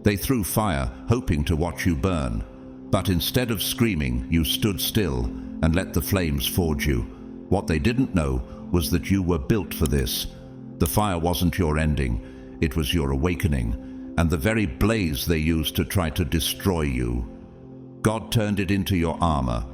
They threw fire, hoping to watch you burn. But instead of screaming, you stood still and let the flames forge you. What they didn't know was that you were built for this. The fire wasn't your ending, it was your awakening, and the very blaze they used to try to destroy you. God turned it into your armor.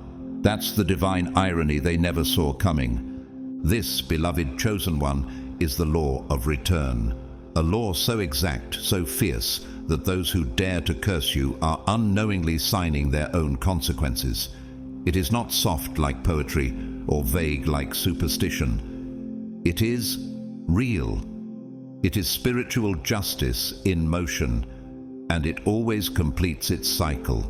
That's the divine irony they never saw coming. This, beloved chosen one, is the law of return. A law so exact, so fierce, that those who dare to curse you are unknowingly signing their own consequences. It is not soft like poetry or vague like superstition. It is real. It is spiritual justice in motion, and it always completes its cycle.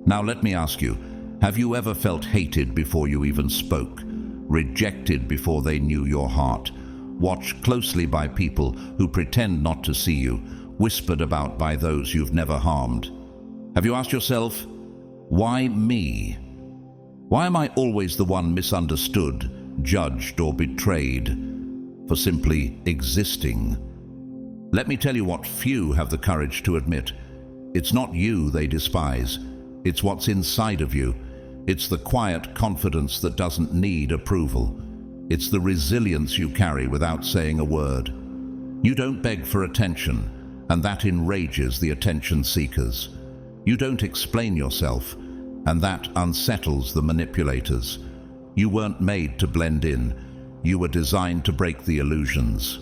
Now let me ask you, have you ever felt hated before you even spoke? Rejected before they knew your heart? Watched closely by people who pretend not to see you? Whispered about by those you've never harmed? Have you asked yourself, why me? Why am I always the one misunderstood, judged, or betrayed for simply existing? Let me tell you what few have the courage to admit. It's not you they despise. It's what's inside of you. It's the quiet confidence that doesn't need approval. It's the resilience you carry without saying a word. You don't beg for attention, and that enrages the attention seekers. You don't explain yourself, and that unsettles the manipulators. You weren't made to blend in. You were designed to break the illusions.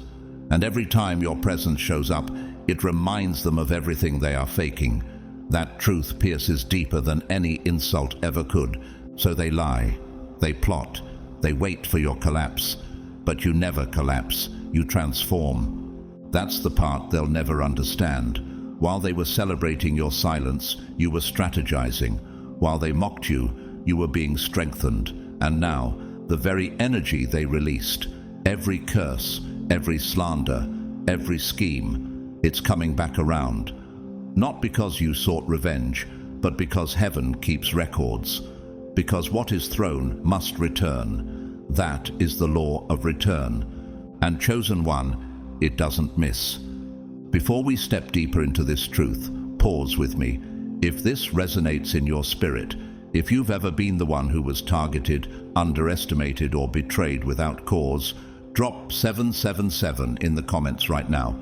And every time your presence shows up, it reminds them of everything they are faking. That truth pierces deeper than any insult ever could. So they lie, they plot, they wait for your collapse. But you never collapse, you transform. That's the part they'll never understand. While they were celebrating your silence, you were strategizing. While they mocked you, you were being strengthened. And now, the very energy they released, every curse, every slander, every scheme, it's coming back around. Not because you sought revenge, but because heaven keeps records. Because what is thrown must return. That is the law of return. And chosen one, it doesn't miss. Before we step deeper into this truth, pause with me. If this resonates in your spirit, if you've ever been the one who was targeted, underestimated, or betrayed without cause, drop 777 in the comments right now.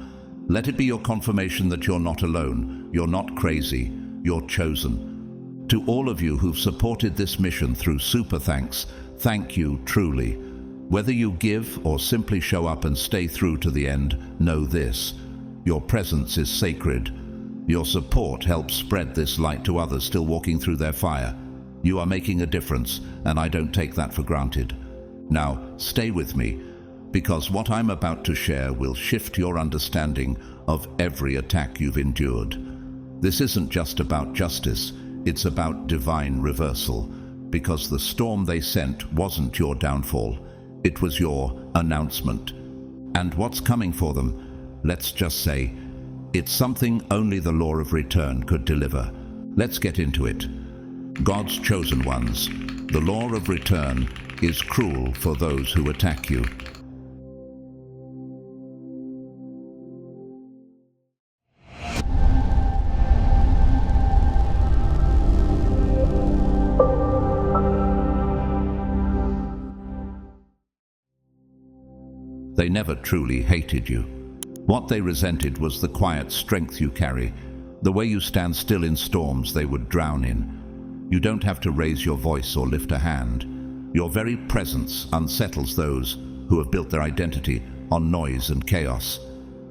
Let it be your confirmation that you're not alone, you're not crazy, you're chosen. To all of you who've supported this mission through super thanks, thank you truly. Whether you give or simply show up and stay through to the end, know this: your presence is sacred. Your support helps spread this light to others still walking through their fire. You are making a difference, and I don't take that for granted. Now, stay with me, because what I'm about to share will shift your understanding of every attack you've endured. This isn't just about justice, it's about divine reversal, because the storm they sent wasn't your downfall, it was your announcement. And what's coming for them? Let's just say, it's something only the law of return could deliver. Let's get into it. God's chosen ones, the law of return is cruel for those who attack you. They never truly hated you. What they resented was the quiet strength you carry, the way you stand still in storms they would drown in. You don't have to raise your voice or lift a hand. Your very presence unsettles those who have built their identity on noise and chaos.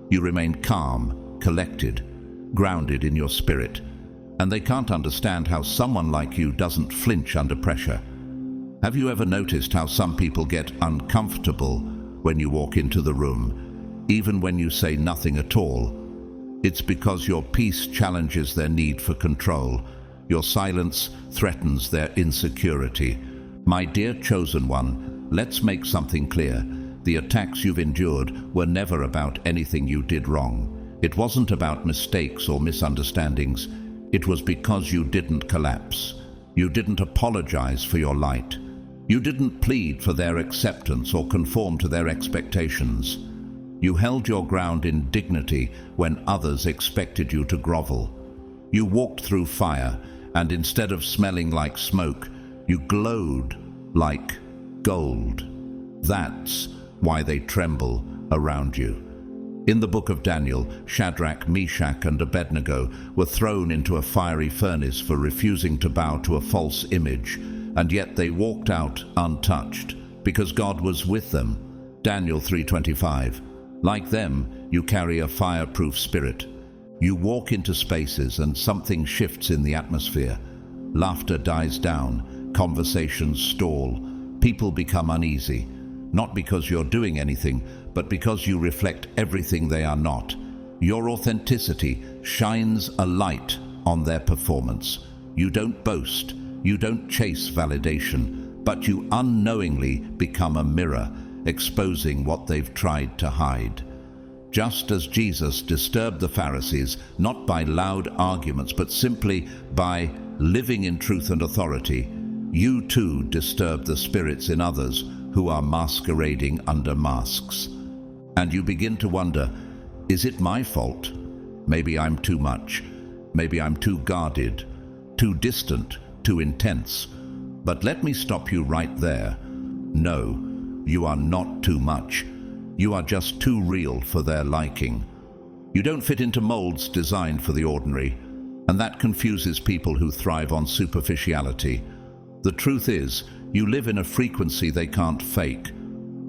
You remain calm, collected, grounded in your spirit, and they can't understand how someone like you doesn't flinch under pressure. Have you ever noticed how some people get uncomfortable when you walk into the room, even when you say nothing at all? It's because your peace challenges their need for control. Your silence threatens their insecurity. My dear chosen one, let's make something clear. The attacks you've endured were never about anything you did wrong. It wasn't about mistakes or misunderstandings. It was because you didn't collapse. You didn't apologize for your light. You didn't plead for their acceptance or conform to their expectations. You held your ground in dignity when others expected you to grovel. You walked through fire, and instead of smelling like smoke, you glowed like gold. That's why they tremble around you. In the book of Daniel, Shadrach, Meshach, and Abednego were thrown into a fiery furnace for refusing to bow to a false image, and yet they walked out untouched, because God was with them. Daniel 3:25. Like them, you carry a fireproof spirit. You walk into spaces and something shifts in the atmosphere. Laughter dies down, conversations stall, people become uneasy, not because you're doing anything, but because you reflect everything they are not. Your authenticity shines a light on their performance. You don't boast, you don't chase validation, but you unknowingly become a mirror, exposing what they've tried to hide. Just as Jesus disturbed the Pharisees, not by loud arguments, but simply by living in truth and authority, you too disturb the spirits in others who are masquerading under masks. And you begin to wonder, is it my fault? Maybe I'm too much. Maybe I'm too guarded, too distant, too intense. But let me stop you right there. No, you are not too much. You are just too real for their liking. You don't fit into molds designed for the ordinary, and that confuses people who thrive on superficiality. The truth is, you live in a frequency they can't fake.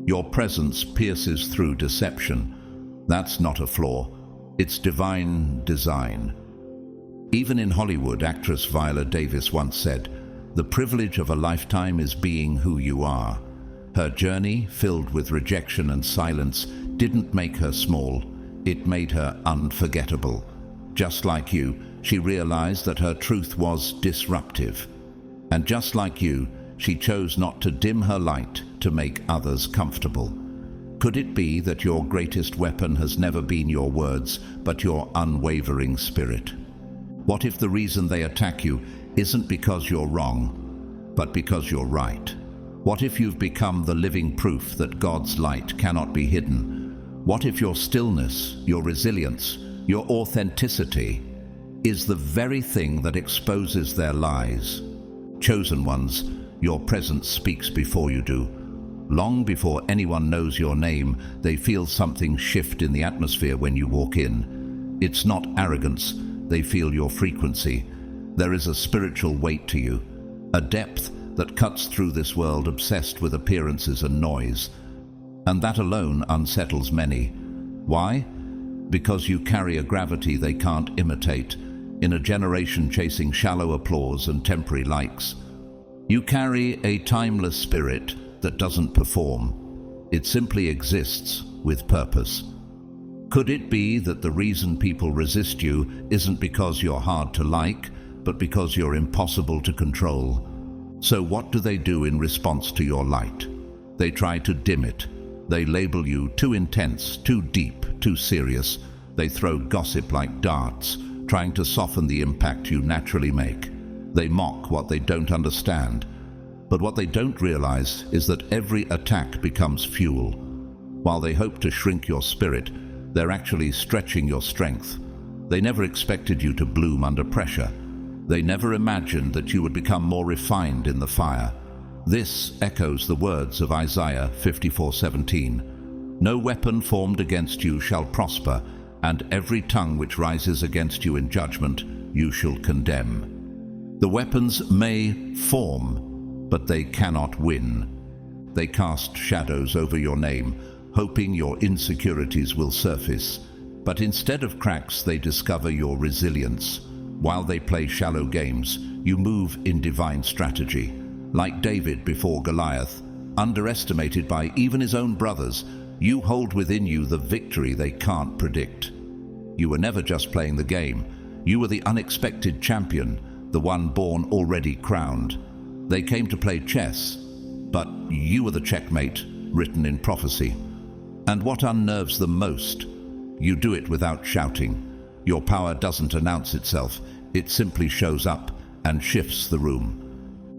Your presence pierces through deception. That's not a flaw. It's divine design. Even in Hollywood, actress Viola Davis once said, "The privilege of a lifetime is being who you are." Her journey, filled with rejection and silence, didn't make her small. It made her unforgettable. Just like you, she realized that her truth was disruptive. And just like you, she chose not to dim her light to make others comfortable. Could it be that your greatest weapon has never been your words, but your unwavering spirit? What if the reason they attack you isn't because you're wrong, but because you're right? What if you've become the living proof that God's light cannot be hidden? What if your stillness, your resilience, your authenticity is the very thing that exposes their lies? Chosen ones, your presence speaks before you do. Long before anyone knows your name, they feel something shift in the atmosphere when you walk in. It's not arrogance, they feel your frequency. There is a spiritual weight to you, a depth that cuts through this world obsessed with appearances and noise. And that alone unsettles many. Why? Because you carry a gravity they can't imitate, in a generation chasing shallow applause and temporary likes. You carry a timeless spirit that doesn't perform. It simply exists with purpose. Could it be that the reason people resist you isn't because you're hard to like, but because you're impossible to control? So what do they do in response to your light? They try to dim it. They label you too intense, too deep, too serious. They throw gossip like darts, trying to soften the impact you naturally make. They mock what they don't understand. But what they don't realize is that every attack becomes fuel. While they hope to shrink your spirit, they're actually stretching your strength. They never expected you to bloom under pressure. They never imagined that you would become more refined in the fire. This echoes the words of Isaiah 54:17. "No weapon formed against you shall prosper, and every tongue which rises against you in judgment you shall condemn." The weapons may form, but they cannot win. They cast shadows over your name, hoping your insecurities will surface. But instead of cracks, they discover your resilience. While they play shallow games, you move in divine strategy. Like David before Goliath, underestimated by even his own brothers, you hold within you the victory they can't predict. You were never just playing the game. You were the unexpected champion, the one born already crowned. They came to play chess, but you were the checkmate written in prophecy. And what unnerves them most? You do it without shouting. Your power doesn't announce itself, it simply shows up and shifts the room.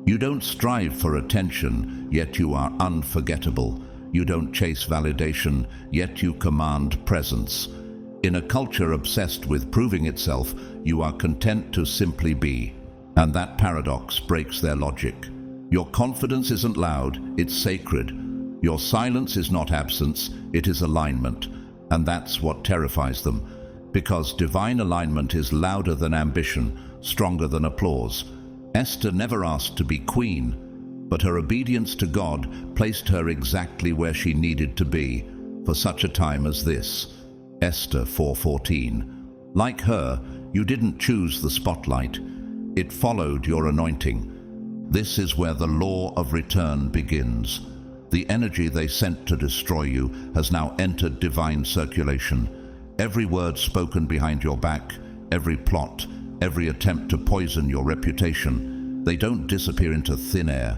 You don't strive for attention, yet you are unforgettable. You don't chase validation, yet you command presence. In a culture obsessed with proving itself, you are content to simply be. And that paradox breaks their logic. Your confidence isn't loud, it's sacred. Your silence is not absence, it is alignment. And that's what terrifies them. Because divine alignment is louder than ambition, stronger than applause. Esther never asked to be queen, but her obedience to God placed her exactly where she needed to be for such a time as this. Esther 4:14. Like her, you didn't choose the spotlight. It followed your anointing. This is where the law of return begins. The energy they sent to destroy you has now entered divine circulation. Every word spoken behind your back, every plot, every attempt to poison your reputation, they don't disappear into thin air.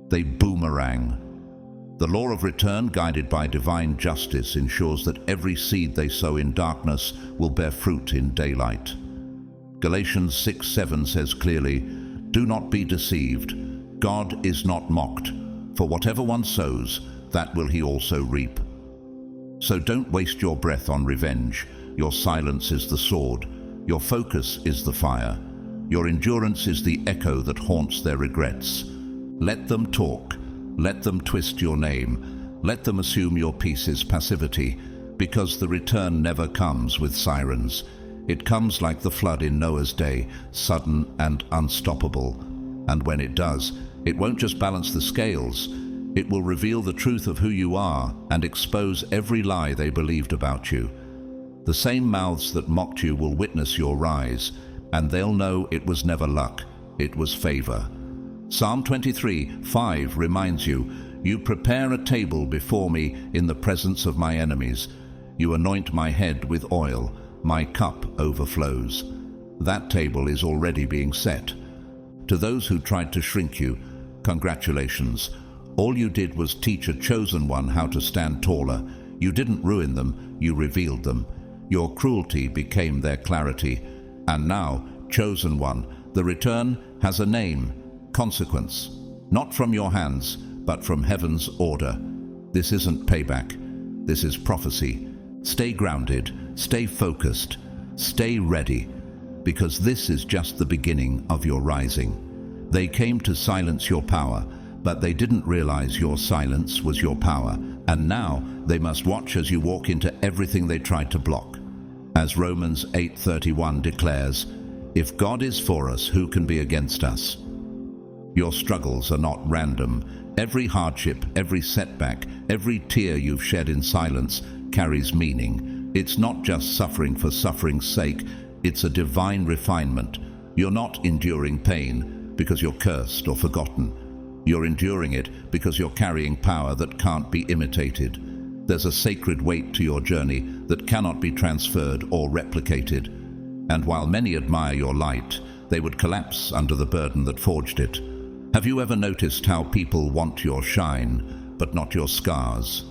They boomerang. The law of return, guided by divine justice, ensures that every seed they sow in darkness will bear fruit in daylight. Galatians 6:7 says clearly, "Do not be deceived. God is not mocked. For whatever one sows, that will he also reap." So don't waste your breath on revenge. Your silence is the sword. Your focus is the fire. Your endurance is the echo that haunts their regrets. Let them talk. Let them twist your name. Let them assume your peace is passivity, because the return never comes with sirens. It comes like the flood in Noah's day, sudden and unstoppable. And when it does, it won't just balance the scales. It will reveal the truth of who you are and expose every lie they believed about you. The same mouths that mocked you will witness your rise, and they'll know it was never luck, it was favor. Psalm 23:5 reminds you, "You prepare a table before me in the presence of my enemies. You anoint my head with oil, my cup overflows." That table is already being set. To those who tried to shrink you, congratulations. All you did was teach a chosen one how to stand taller. You didn't ruin them, you revealed them. Your cruelty became their clarity. And now, chosen one, the return has a name, consequence. Not from your hands, but from heaven's order. This isn't payback. This is prophecy. Stay grounded, stay focused, stay ready, because this is just the beginning of your rising. They came to silence your power, but they didn't realize your silence was your power, and now they must watch as you walk into everything they tried to block. As Romans 8:31 declares, "If God is for us, who can be against us?" Your struggles are not random. Every hardship, every setback, every tear you've shed in silence carries meaning. It's not just suffering for suffering's sake, it's a divine refinement. You're not enduring pain because you're cursed or forgotten. You're enduring it because you're carrying power that can't be imitated. There's a sacred weight to your journey that cannot be transferred or replicated. And while many admire your light, they would collapse under the burden that forged it. Have you ever noticed how people want your shine, but not your scars?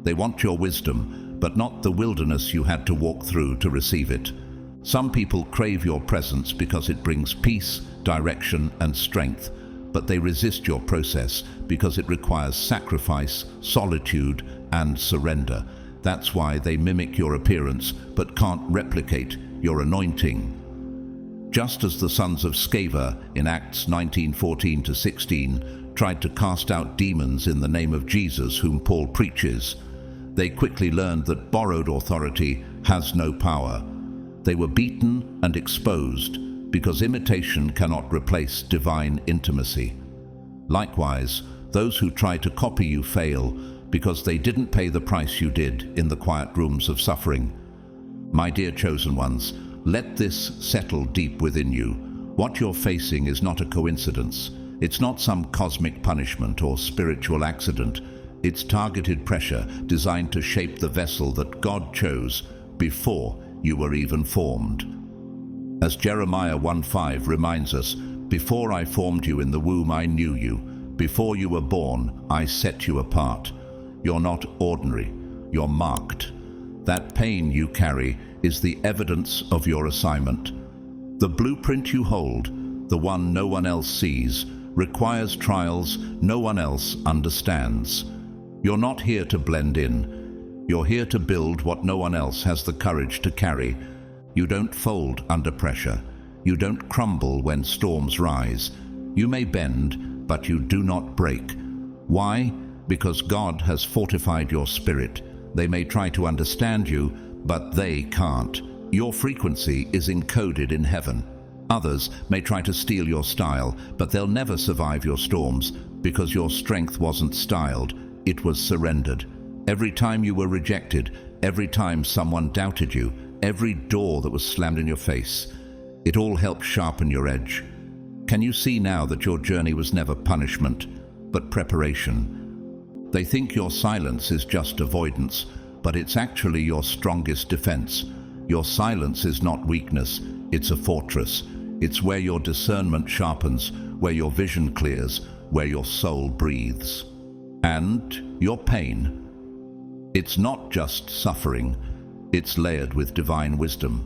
They want your wisdom, but not the wilderness you had to walk through to receive it. Some people crave your presence because it brings peace, direction, and strength, but they resist your process because it requires sacrifice, solitude, and surrender. That's why they mimic your appearance, but can't replicate your anointing. Just as the sons of Sceva in Acts 19:14-16 tried to cast out demons in the name of Jesus, whom Paul preaches, they quickly learned that borrowed authority has no power. They were beaten and exposed because imitation cannot replace divine intimacy. Likewise, those who try to copy you fail because they didn't pay the price you did in the quiet rooms of suffering. My dear chosen ones, let this settle deep within you. What you're facing is not a coincidence. It's not some cosmic punishment or spiritual accident. It's targeted pressure designed to shape the vessel that God chose before you were even formed. As Jeremiah 1:5 reminds us, "Before I formed you in the womb, I knew you. Before you were born, I set you apart." You're not ordinary. You're marked. That pain you carry is the evidence of your assignment. The blueprint you hold, the one no one else sees, requires trials no one else understands. You're not here to blend in. You're here to build what no one else has the courage to carry. You don't fold under pressure. You don't crumble when storms rise. You may bend, but you do not break. Why? Because God has fortified your spirit. They may try to understand you, but they can't. Your frequency is encoded in heaven. Others may try to steal your style, but they'll never survive your storms, because your strength wasn't styled, it was surrendered. Every time you were rejected, every time someone doubted you, every door that was slammed in your face, it all helped sharpen your edge. Can you see now that your journey was never punishment, but preparation? They think your silence is just avoidance, but it's actually your strongest defense. Your silence is not weakness, it's a fortress. It's where your discernment sharpens, where your vision clears, where your soul breathes. And your pain. It's not just suffering, it's layered with divine wisdom.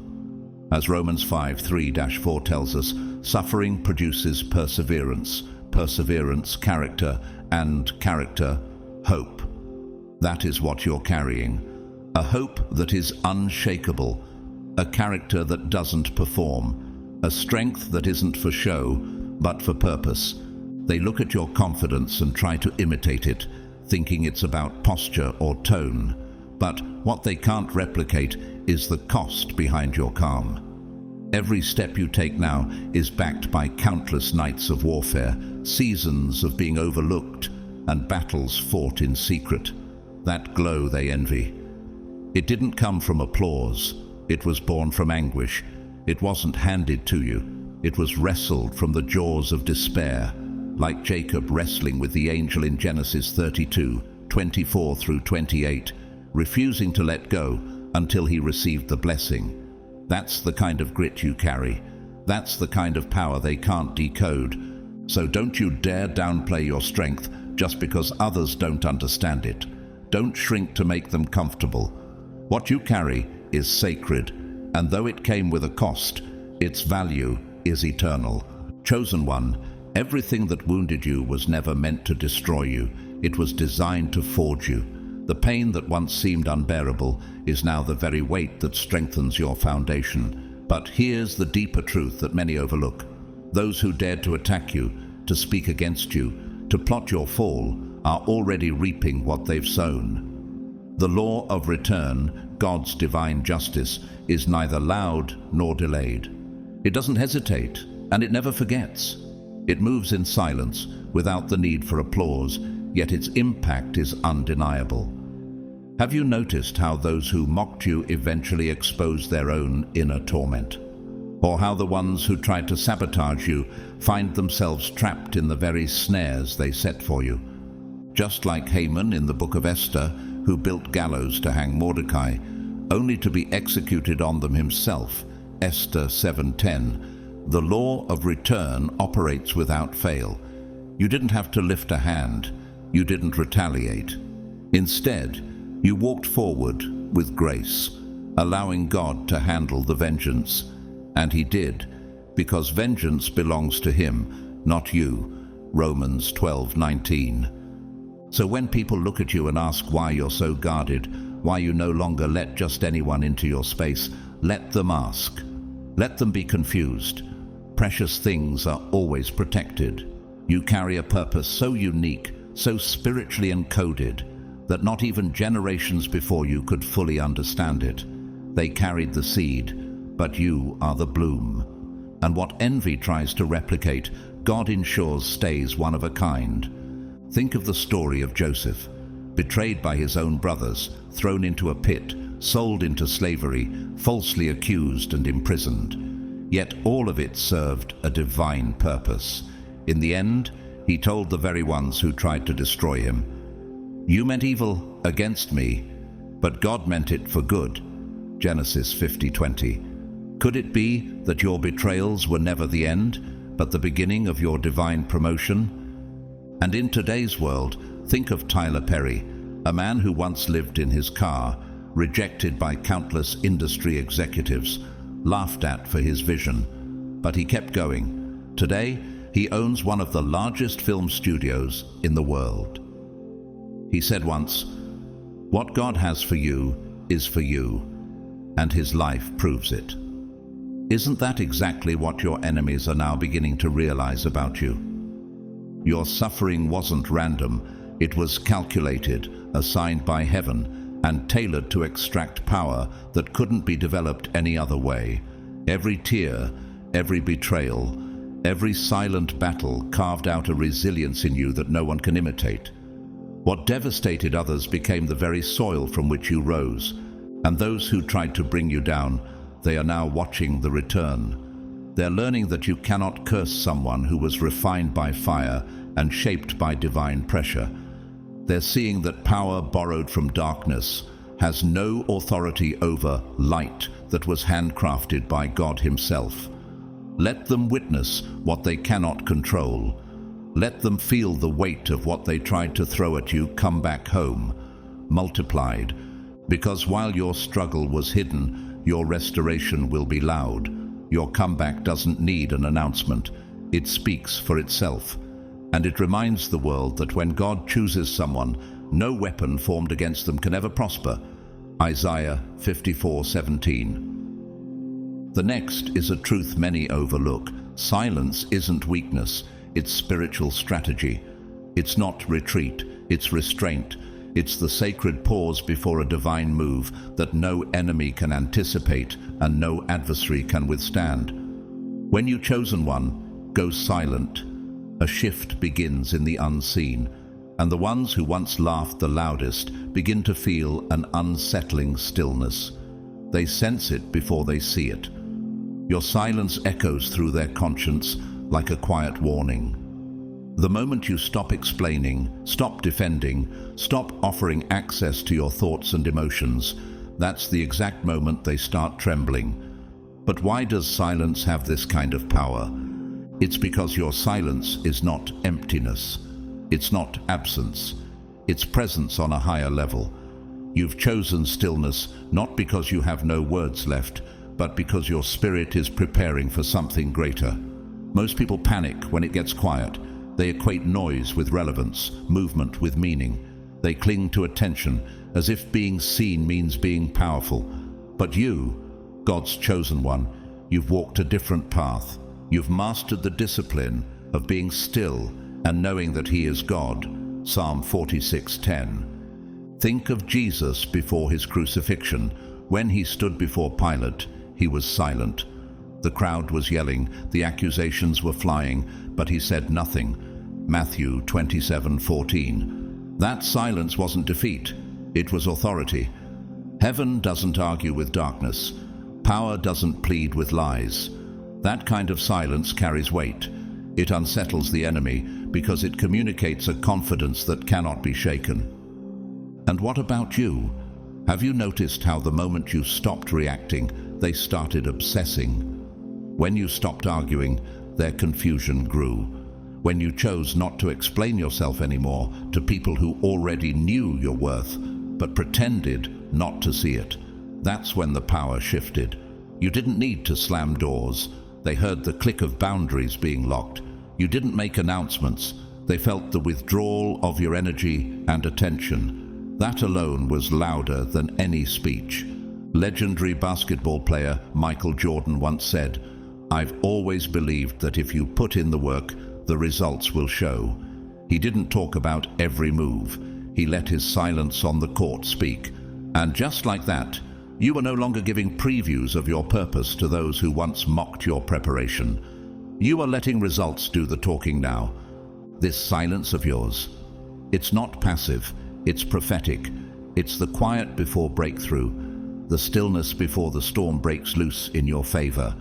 As Romans 5:3-4 tells us, suffering produces perseverance, perseverance, character, and character, hope. That is what you're carrying. A hope that is unshakable, a character that doesn't perform, a strength that isn't for show, but for purpose. They look at your confidence and try to imitate it, thinking it's about posture or tone. But what they can't replicate is the cost behind your calm. Every step you take now is backed by countless nights of warfare, seasons of being overlooked, and battles fought in secret. That glow they envy. It didn't come from applause. It was born from anguish. It wasn't handed to you. It was wrestled from the jaws of despair, like Jacob wrestling with the angel in Genesis 32:24-28, refusing to let go until he received the blessing. That's the kind of grit you carry. That's the kind of power they can't decode. So don't you dare downplay your strength just because others don't understand it. Don't shrink to make them comfortable. What you carry is sacred, and though it came with a cost, its value is eternal. Chosen one, everything that wounded you was never meant to destroy you. It was designed to forge you. The pain that once seemed unbearable is now the very weight that strengthens your foundation. But here's the deeper truth that many overlook. Those who dared to attack you, to speak against you, to plot your fall, are already reaping what they've sown. The law of return, God's divine justice, is neither loud nor delayed. It doesn't hesitate, and it never forgets. It moves in silence, without the need for applause, yet its impact is undeniable. Have you noticed how those who mocked you eventually expose their own inner torment? Or how the ones who tried to sabotage you find themselves trapped in the very snares they set for you? Just like Haman in the book of Esther, who built gallows to hang Mordecai, only to be executed on them himself, Esther 7:10. The law of return operates without fail. You didn't have to lift a hand. You didn't retaliate. Instead, you walked forward with grace, allowing God to handle the vengeance. And he did, because vengeance belongs to him, not you. Romans 12:19. So when people look at you and ask why you're so guarded, why you no longer let just anyone into your space, let them ask. Let them be confused. Precious things are always protected. You carry a purpose so unique, so spiritually encoded, that not even generations before you could fully understand it. They carried the seed, but you are the bloom. And what envy tries to replicate, God ensures stays one of a kind. Think of the story of Joseph, betrayed by his own brothers, thrown into a pit, sold into slavery, falsely accused and imprisoned. Yet all of it served a divine purpose. In the end, he told the very ones who tried to destroy him, "You meant evil against me, but God meant it for good." Genesis 50:20. Could it be that your betrayals were never the end, but the beginning of your divine promotion? And in today's world, think of Tyler Perry, a man who once lived in his car, rejected by countless industry executives, laughed at for his vision. But he kept going. Today, he owns one of the largest film studios in the world. He said once, "What God has for you is for you, and His life proves it." Isn't that exactly what your enemies are now beginning to realize about you? Your suffering wasn't random. It was calculated, assigned by heaven, and tailored to extract power that couldn't be developed any other way. Every tear, every betrayal, every silent battle carved out a resilience in you that no one can imitate. What devastated others became the very soil from which you rose, and those who tried to bring you down, they are now watching the return. They're learning that you cannot curse someone who was refined by fire and shaped by divine pressure. They're seeing that power borrowed from darkness has no authority over light that was handcrafted by God Himself. Let them witness what they cannot control. Let them feel the weight of what they tried to throw at you come back home, multiplied, because while your struggle was hidden, your restoration will be loud. Your comeback doesn't need an announcement. It speaks for itself. And it reminds the world that when God chooses someone, no weapon formed against them can ever prosper. Isaiah 54:17. The next is a truth many overlook. Silence isn't weakness, it's spiritual strategy. It's not retreat, it's restraint. It's the sacred pause before a divine move that no enemy can anticipate and no adversary can withstand. When you, chosen one, go silent, a shift begins in the unseen, and the ones who once laughed the loudest begin to feel an unsettling stillness. They sense it before they see it. Your silence echoes through their conscience like a quiet warning. The moment you stop explaining, stop defending, stop offering access to your thoughts and emotions, that's the exact moment they start trembling. But why does silence have this kind of power? It's because your silence is not emptiness. It's not absence. It's presence on a higher level. You've chosen stillness not because you have no words left, but because your spirit is preparing for something greater. Most people panic when it gets quiet. They equate noise with relevance, movement with meaning. They cling to attention as if being seen means being powerful. But you, God's chosen one, you've walked a different path. You've mastered the discipline of being still and knowing that He is God. Psalm 46:10. Think of Jesus before His crucifixion. When He stood before Pilate, He was silent. The crowd was yelling, the accusations were flying, but He said nothing. Matthew 27:14. That silence wasn't defeat, it was authority. Heaven doesn't argue with darkness. Power doesn't plead with lies. That kind of silence carries weight. It unsettles the enemy because it communicates a confidence that cannot be shaken. And what about you? Have you noticed how the moment you stopped reacting, they started obsessing? When you stopped arguing, their confusion grew. When you chose not to explain yourself anymore to people who already knew your worth, but pretended not to see it, that's when the power shifted. You didn't need to slam doors. They heard the click of boundaries being locked. You didn't make announcements. They felt the withdrawal of your energy and attention. That alone was louder than any speech. Legendary basketball player Michael Jordan once said, "I've always believed that if you put in the work, the results will show." He didn't talk about every move. He let his silence on the court speak. And just like that, you are no longer giving previews of your purpose to those who once mocked your preparation. You are letting results do the talking now. This silence of yours, it's not passive, it's prophetic. It's the quiet before breakthrough, the stillness before the storm breaks loose in your favor.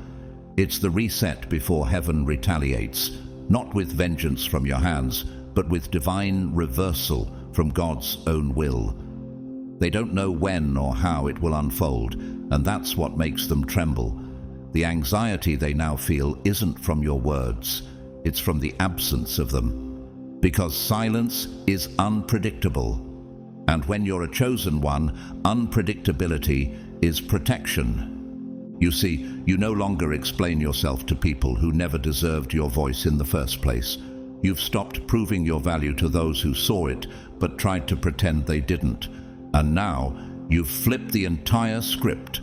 It's the reset before heaven retaliates, not with vengeance from your hands, but with divine reversal from God's own will. They don't know when or how it will unfold, and that's what makes them tremble. The anxiety they now feel isn't from your words, it's from the absence of them. Because silence is unpredictable. And when you're a chosen one, unpredictability is protection. You see, you no longer explain yourself to people who never deserved your voice in the first place. You've stopped proving your value to those who saw it, but tried to pretend they didn't. And now, you've flipped the entire script.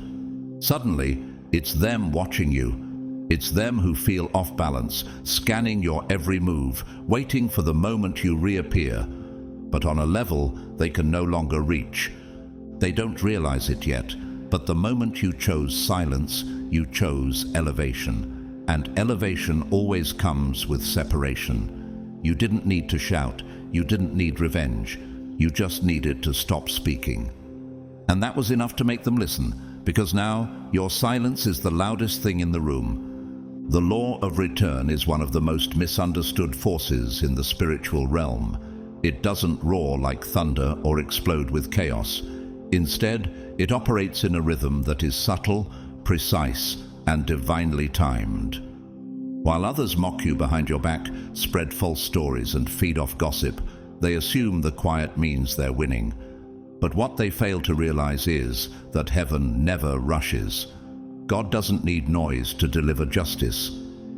Suddenly, it's them watching you. It's them who feel off balance, scanning your every move, waiting for the moment you reappear. But on a level they can no longer reach. They don't realize it yet, but the moment you chose silence, you chose elevation. And elevation always comes with separation. You didn't need to shout. You didn't need revenge. You just needed to stop speaking. And that was enough to make them listen, because now your silence is the loudest thing in the room. The law of return is one of the most misunderstood forces in the spiritual realm. It doesn't roar like thunder or explode with chaos. Instead, it operates in a rhythm that is subtle, precise, and divinely timed. While others mock you behind your back, spread false stories, and feed off gossip, they assume the quiet means they're winning. But what they fail to realize is that heaven never rushes. God doesn't need noise to deliver justice.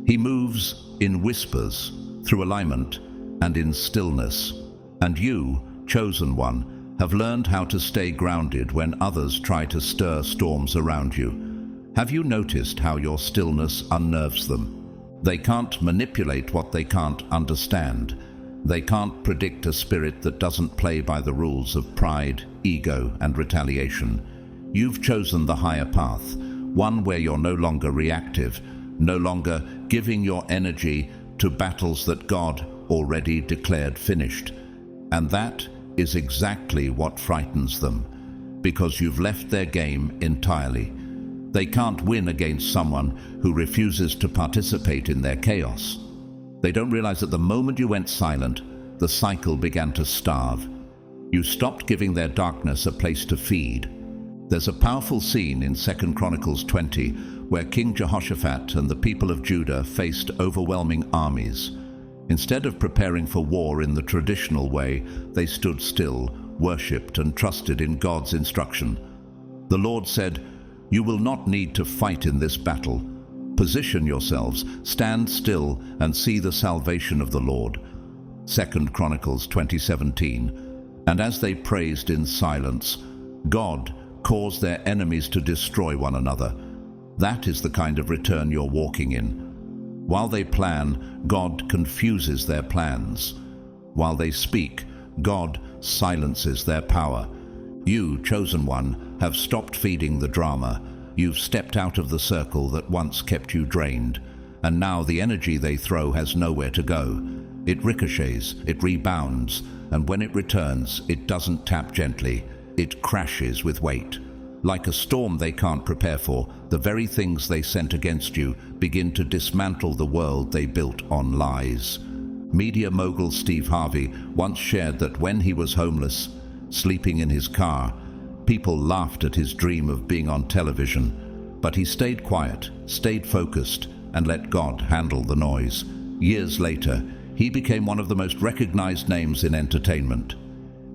He moves in whispers, through alignment, and in stillness. And you, chosen one, have learned how to stay grounded when others try to stir storms around you. Have you noticed how your stillness unnerves them? They can't manipulate what they can't understand. They can't predict a spirit that doesn't play by the rules of pride, ego, and retaliation. You've chosen the higher path, one where you're no longer reactive, no longer giving your energy to battles that God already declared finished. And that is exactly what frightens them, because you've left their game entirely. They can't win against someone who refuses to participate in their chaos. They don't realize that the moment you went silent, the cycle began to starve. You stopped giving their darkness a place to feed. There's a powerful scene in 2 Chronicles 20 where King Jehoshaphat and the people of Judah faced overwhelming armies. Instead of preparing for war in the traditional way, they stood still, worshipped, and trusted in God's instruction. The Lord said, "You will not need to fight in this battle. Position yourselves, stand still, and see the salvation of the Lord." 2 Chronicles 20:17. And as they praised in silence, God caused their enemies to destroy one another. That is the kind of return you're walking in. While they plan, God confuses their plans. While they speak, God silences their power. You, chosen one, have stopped feeding the drama. You've stepped out of the circle that once kept you drained. And now the energy they throw has nowhere to go. It ricochets, it rebounds, and when it returns, it doesn't tap gently. It crashes with weight. Like a storm they can't prepare for, the very things they sent against you begin to dismantle the world they built on lies. Media mogul Steve Harvey once shared that when he was homeless, sleeping in his car, people laughed at his dream of being on television. But he stayed quiet, stayed focused, and let God handle the noise. Years later, he became one of the most recognized names in entertainment.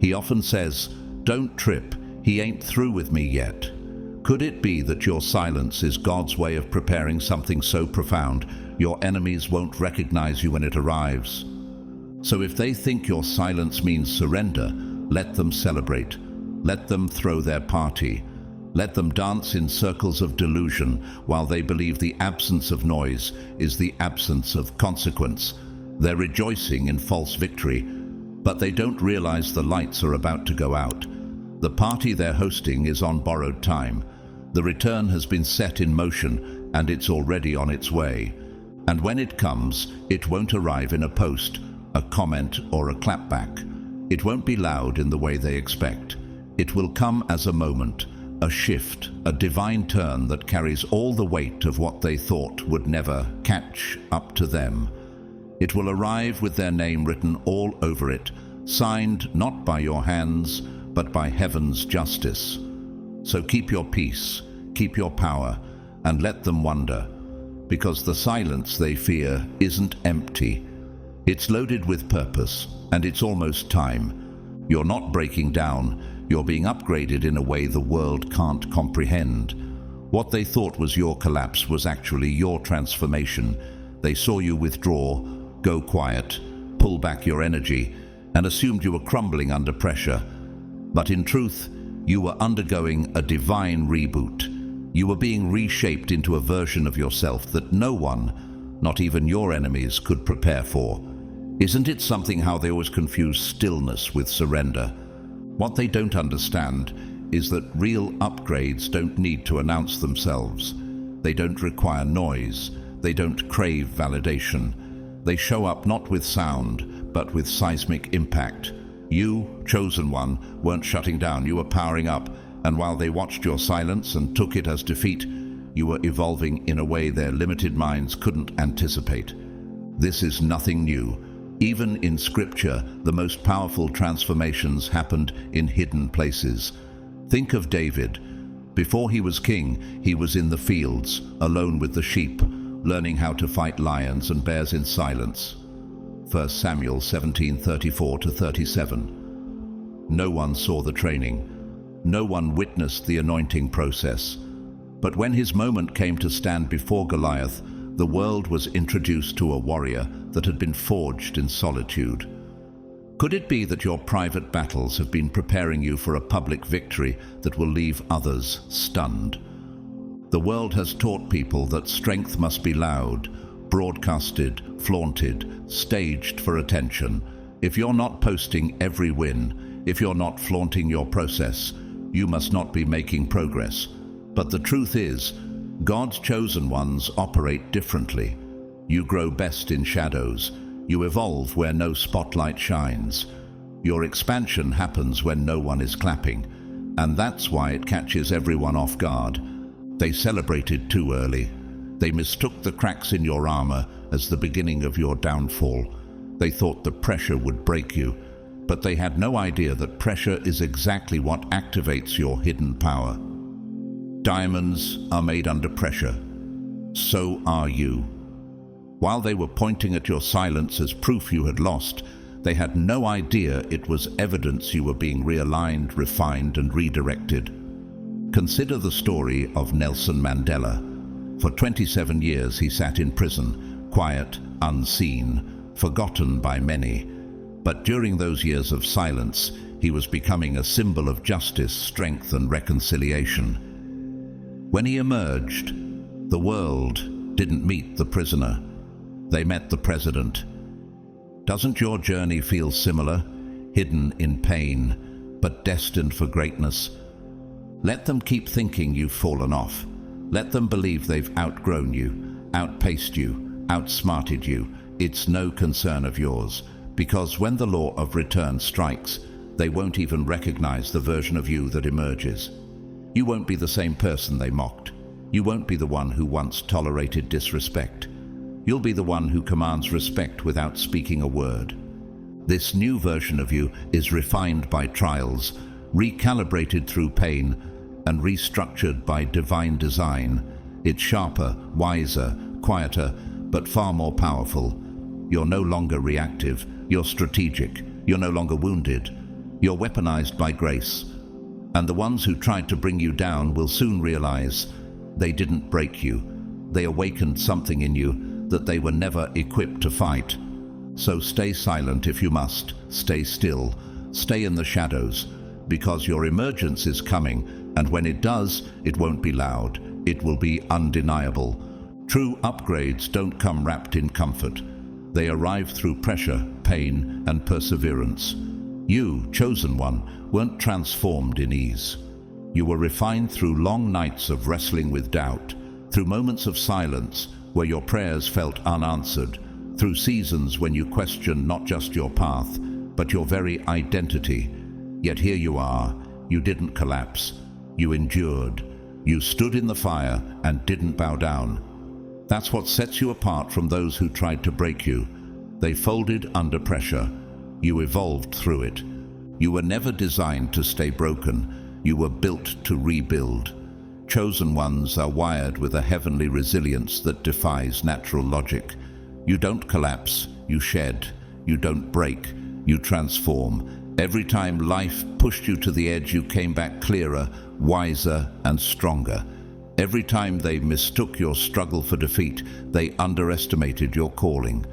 He often says, "Don't trip. He ain't through with me yet." Could it be that your silence is God's way of preparing something so profound your enemies won't recognize you when it arrives? So if they think your silence means surrender, let them celebrate. Let them throw their party. Let them dance in circles of delusion while they believe the absence of noise is the absence of consequence. They're rejoicing in false victory, but they don't realize the lights are about to go out. The party they're hosting is on borrowed time. The return has been set in motion, and it's already on its way. And when it comes, it won't arrive in a post, a comment, or a clapback. It won't be loud in the way they expect. It will come as a moment, a shift, a divine turn that carries all the weight of what they thought would never catch up to them. It will arrive with their name written all over it, signed not by your hands, but by heaven's justice. So keep your peace, keep your power, and let them wonder, because the silence they fear isn't empty. It's loaded with purpose, and it's almost time. You're not breaking down, you're being upgraded in a way the world can't comprehend. What they thought was your collapse was actually your transformation. They saw you withdraw, go quiet, pull back your energy, and assumed you were crumbling under pressure. But in truth, you were undergoing a divine reboot. You were being reshaped into a version of yourself that no one, not even your enemies, could prepare for. Isn't it something how they always confuse stillness with surrender? What they don't understand is that real upgrades don't need to announce themselves. They don't require noise. They don't crave validation. They show up not with sound, but with seismic impact. You, chosen one, weren't shutting down, you were powering up, and while they watched your silence and took it as defeat, you were evolving in a way their limited minds couldn't anticipate. This is nothing new. Even in Scripture, the most powerful transformations happened in hidden places. Think of David. Before he was king, he was in the fields, alone with the sheep, learning how to fight lions and bears in silence. 1 Samuel 17:34-37. No one saw the training. No one witnessed the anointing process. But when his moment came to stand before Goliath, the world was introduced to a warrior that had been forged in solitude. Could it be that your private battles have been preparing you for a public victory that will leave others stunned? The world has taught people that strength must be loud, broadcasted, flaunted, staged for attention. If you're not posting every win, if you're not flaunting your process, you must not be making progress. But the truth is, God's chosen ones operate differently. You grow best in shadows. You evolve where no spotlight shines. Your expansion happens when no one is clapping, and that's why it catches everyone off guard. They celebrated too early. They mistook the cracks in your armor as the beginning of your downfall. They thought the pressure would break you, but they had no idea that pressure is exactly what activates your hidden power. Diamonds are made under pressure. So are you. While they were pointing at your silence as proof you had lost, they had no idea it was evidence you were being realigned, refined, and redirected. Consider the story of Nelson Mandela. For 27 years he sat in prison, quiet, unseen, forgotten by many. But during those years of silence, he was becoming a symbol of justice, strength, and reconciliation. When he emerged, the world didn't meet the prisoner. They met the president. Doesn't your journey feel similar? Hidden in pain, but destined for greatness? Let them keep thinking you've fallen off. Let them believe they've outgrown you, outpaced you, outsmarted you. It's no concern of yours, because when the law of return strikes, they won't even recognize the version of you that emerges. You won't be the same person they mocked. You won't be the one who once tolerated disrespect. You'll be the one who commands respect without speaking a word. This new version of you is refined by trials, recalibrated through pain, and restructured by divine design. It's sharper, wiser, quieter, but far more powerful. You're no longer reactive, you're strategic. You're no longer wounded. You're weaponized by grace. And the ones who tried to bring you down will soon realize they didn't break you. They awakened something in you that they were never equipped to fight. So stay silent if you must. Stay still. Stay in the shadows, because your emergence is coming, and when it does, it won't be loud. It will be undeniable. True upgrades don't come wrapped in comfort. They arrive through pressure, pain, and perseverance. You, chosen one, weren't transformed in ease. You were refined through long nights of wrestling with doubt, through moments of silence where your prayers felt unanswered, through seasons when you questioned not just your path, but your very identity. Yet here you are. You didn't collapse. You endured. You stood in the fire and didn't bow down. That's what sets you apart from those who tried to break you. They folded under pressure. You evolved through it. You were never designed to stay broken. You were built to rebuild. Chosen ones are wired with a heavenly resilience that defies natural logic. You don't collapse, you shed. You don't break, you transform. Every time life pushed you to the edge, you came back clearer, wiser, and stronger. Every time they mistook your struggle for defeat, they underestimated your calling.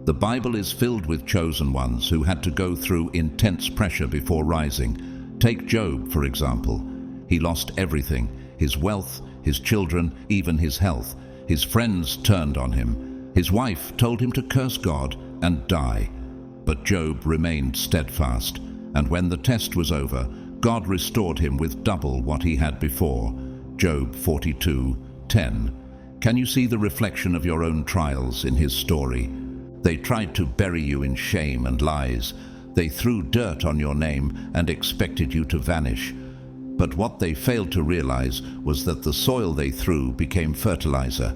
The Bible is filled with chosen ones who had to go through intense pressure before rising. Take Job, for example. He lost everything: his wealth, his children, even his health. His friends turned on him. His wife told him to curse God and die. But Job remained steadfast, and when the test was over, God restored him with double what he had before. Job 42:10. Can you see the reflection of your own trials in his story? They tried to bury you in shame and lies. They threw dirt on your name and expected you to vanish. But what they failed to realize was that the soil they threw became fertilizer.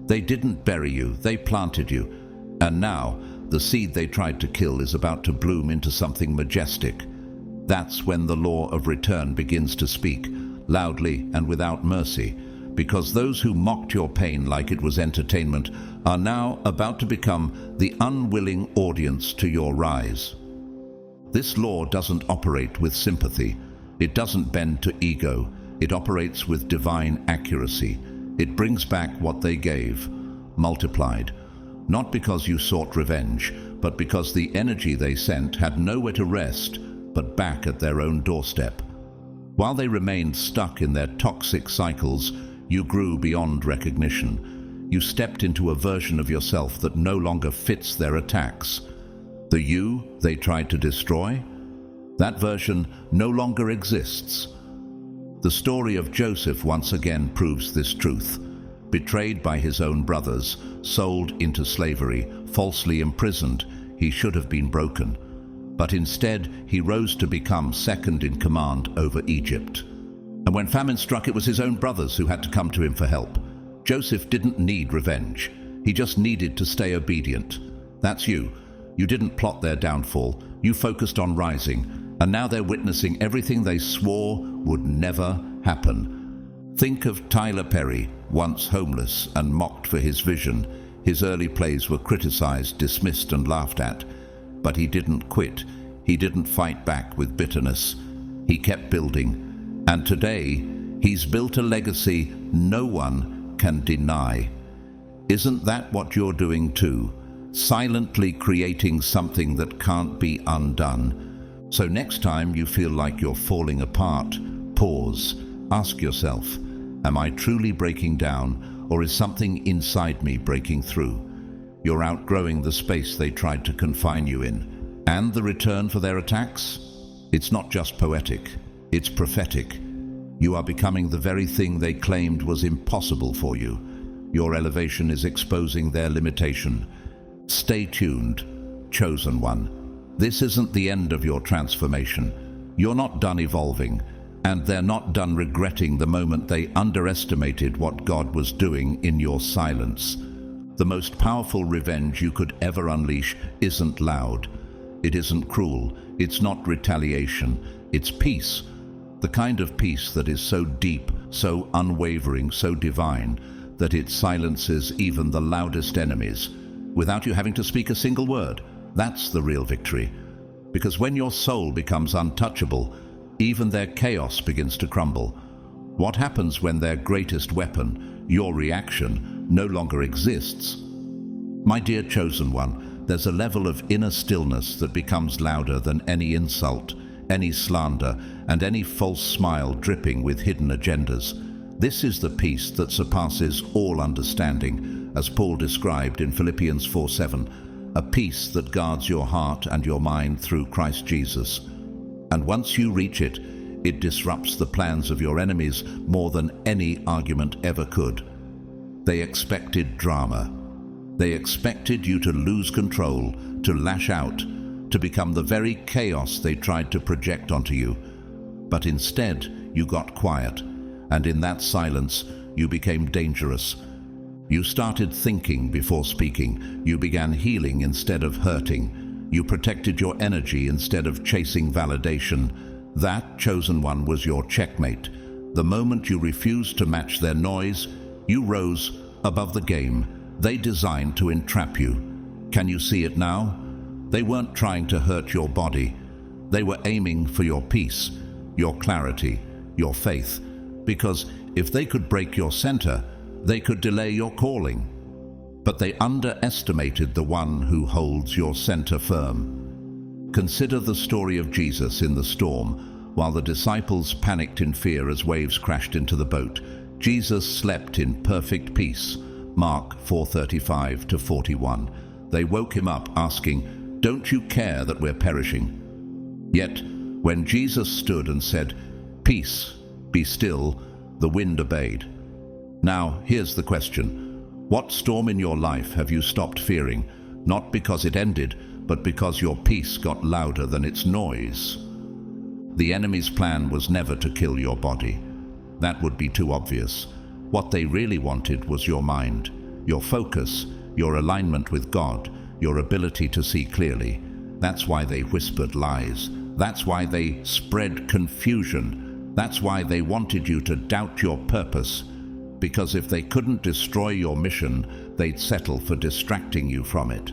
They didn't bury you, they planted you. And now, the seed they tried to kill is about to bloom into something majestic. That's when the law of return begins to speak, loudly and without mercy, because those who mocked your pain like it was entertainment are now about to become the unwilling audience to your rise. This law doesn't operate with sympathy. It doesn't bend to ego. It operates with divine accuracy. It brings back what they gave, multiplied. Not because you sought revenge, but because the energy they sent had nowhere to rest but back at their own doorstep. While they remained stuck in their toxic cycles, you grew beyond recognition. You stepped into a version of yourself that no longer fits their attacks. The you they tried to destroy, that version no longer exists. The story of Joseph once again proves this truth. Betrayed by his own brothers, sold into slavery, falsely imprisoned, he should have been broken. But instead, he rose to become second in command over Egypt. And when famine struck, it was his own brothers who had to come to him for help. Joseph didn't need revenge. He just needed to stay obedient. That's you. You didn't plot their downfall. You focused on rising. And now they're witnessing everything they swore would never happen. Think of Tyler Perry, once homeless and mocked for his vision. His early plays were criticized, dismissed, and laughed at. But he didn't quit. He didn't fight back with bitterness. He kept building. And today, he's built a legacy no one can deny. Isn't that what you're doing too? Silently creating something that can't be undone. So next time you feel like you're falling apart, pause. Ask yourself, am I truly breaking down, or is something inside me breaking through? You're outgrowing the space they tried to confine you in. And the return for their attacks? It's not just poetic. It's prophetic. You are becoming the very thing they claimed was impossible for you. Your elevation is exposing their limitation. Stay tuned, chosen one. This isn't the end of your transformation. You're not done evolving, and they're not done regretting the moment they underestimated what God was doing in your silence. The most powerful revenge you could ever unleash isn't loud. It isn't cruel. It's not retaliation. It's peace. The kind of peace that is so deep, so unwavering, so divine, that it silences even the loudest enemies, without you having to speak a single word. That's the real victory. Because when your soul becomes untouchable, even their chaos begins to crumble. What happens when their greatest weapon, your reaction, no longer exists? My dear chosen one, there's a level of inner stillness that becomes louder than any insult, any slander, and any false smile dripping with hidden agendas. This is the peace that surpasses all understanding, as Paul described in Philippians 4:7, a peace that guards your heart and your mind through Christ Jesus. And once you reach it, it disrupts the plans of your enemies more than any argument ever could. They expected drama. They expected you to lose control, to lash out, to become the very chaos they tried to project onto you. But instead, you got quiet, and in that silence, you became dangerous. You started thinking before speaking. You began healing instead of hurting. You protected your energy instead of chasing validation. That, chosen one, was your checkmate. The moment you refused to match their noise, you rose above the game they designed to entrap you. Can you see it now? They weren't trying to hurt your body. They were aiming for your peace, your clarity, your faith. Because if they could break your center, they could delay your calling. but they underestimated the one who holds your center firm. Consider the story of Jesus in the storm. While the disciples panicked in fear as waves crashed into the boat, Jesus slept in perfect peace. Mark 4:35-41. They woke him up asking, "Don't you care that we're perishing?" Yet, when Jesus stood and said, "Peace, be still," the wind obeyed. Now, here's the question. What storm in your life have you stopped fearing, not because it ended, but because your peace got louder than its noise? The enemy's plan was never to kill your body. That would be too obvious. What they really wanted was your mind, your focus, your alignment with God, your ability to see clearly. That's why they whispered lies. That's why they spread confusion. That's why they wanted you to doubt your purpose. Because if they couldn't destroy your mission, they'd settle for distracting you from it.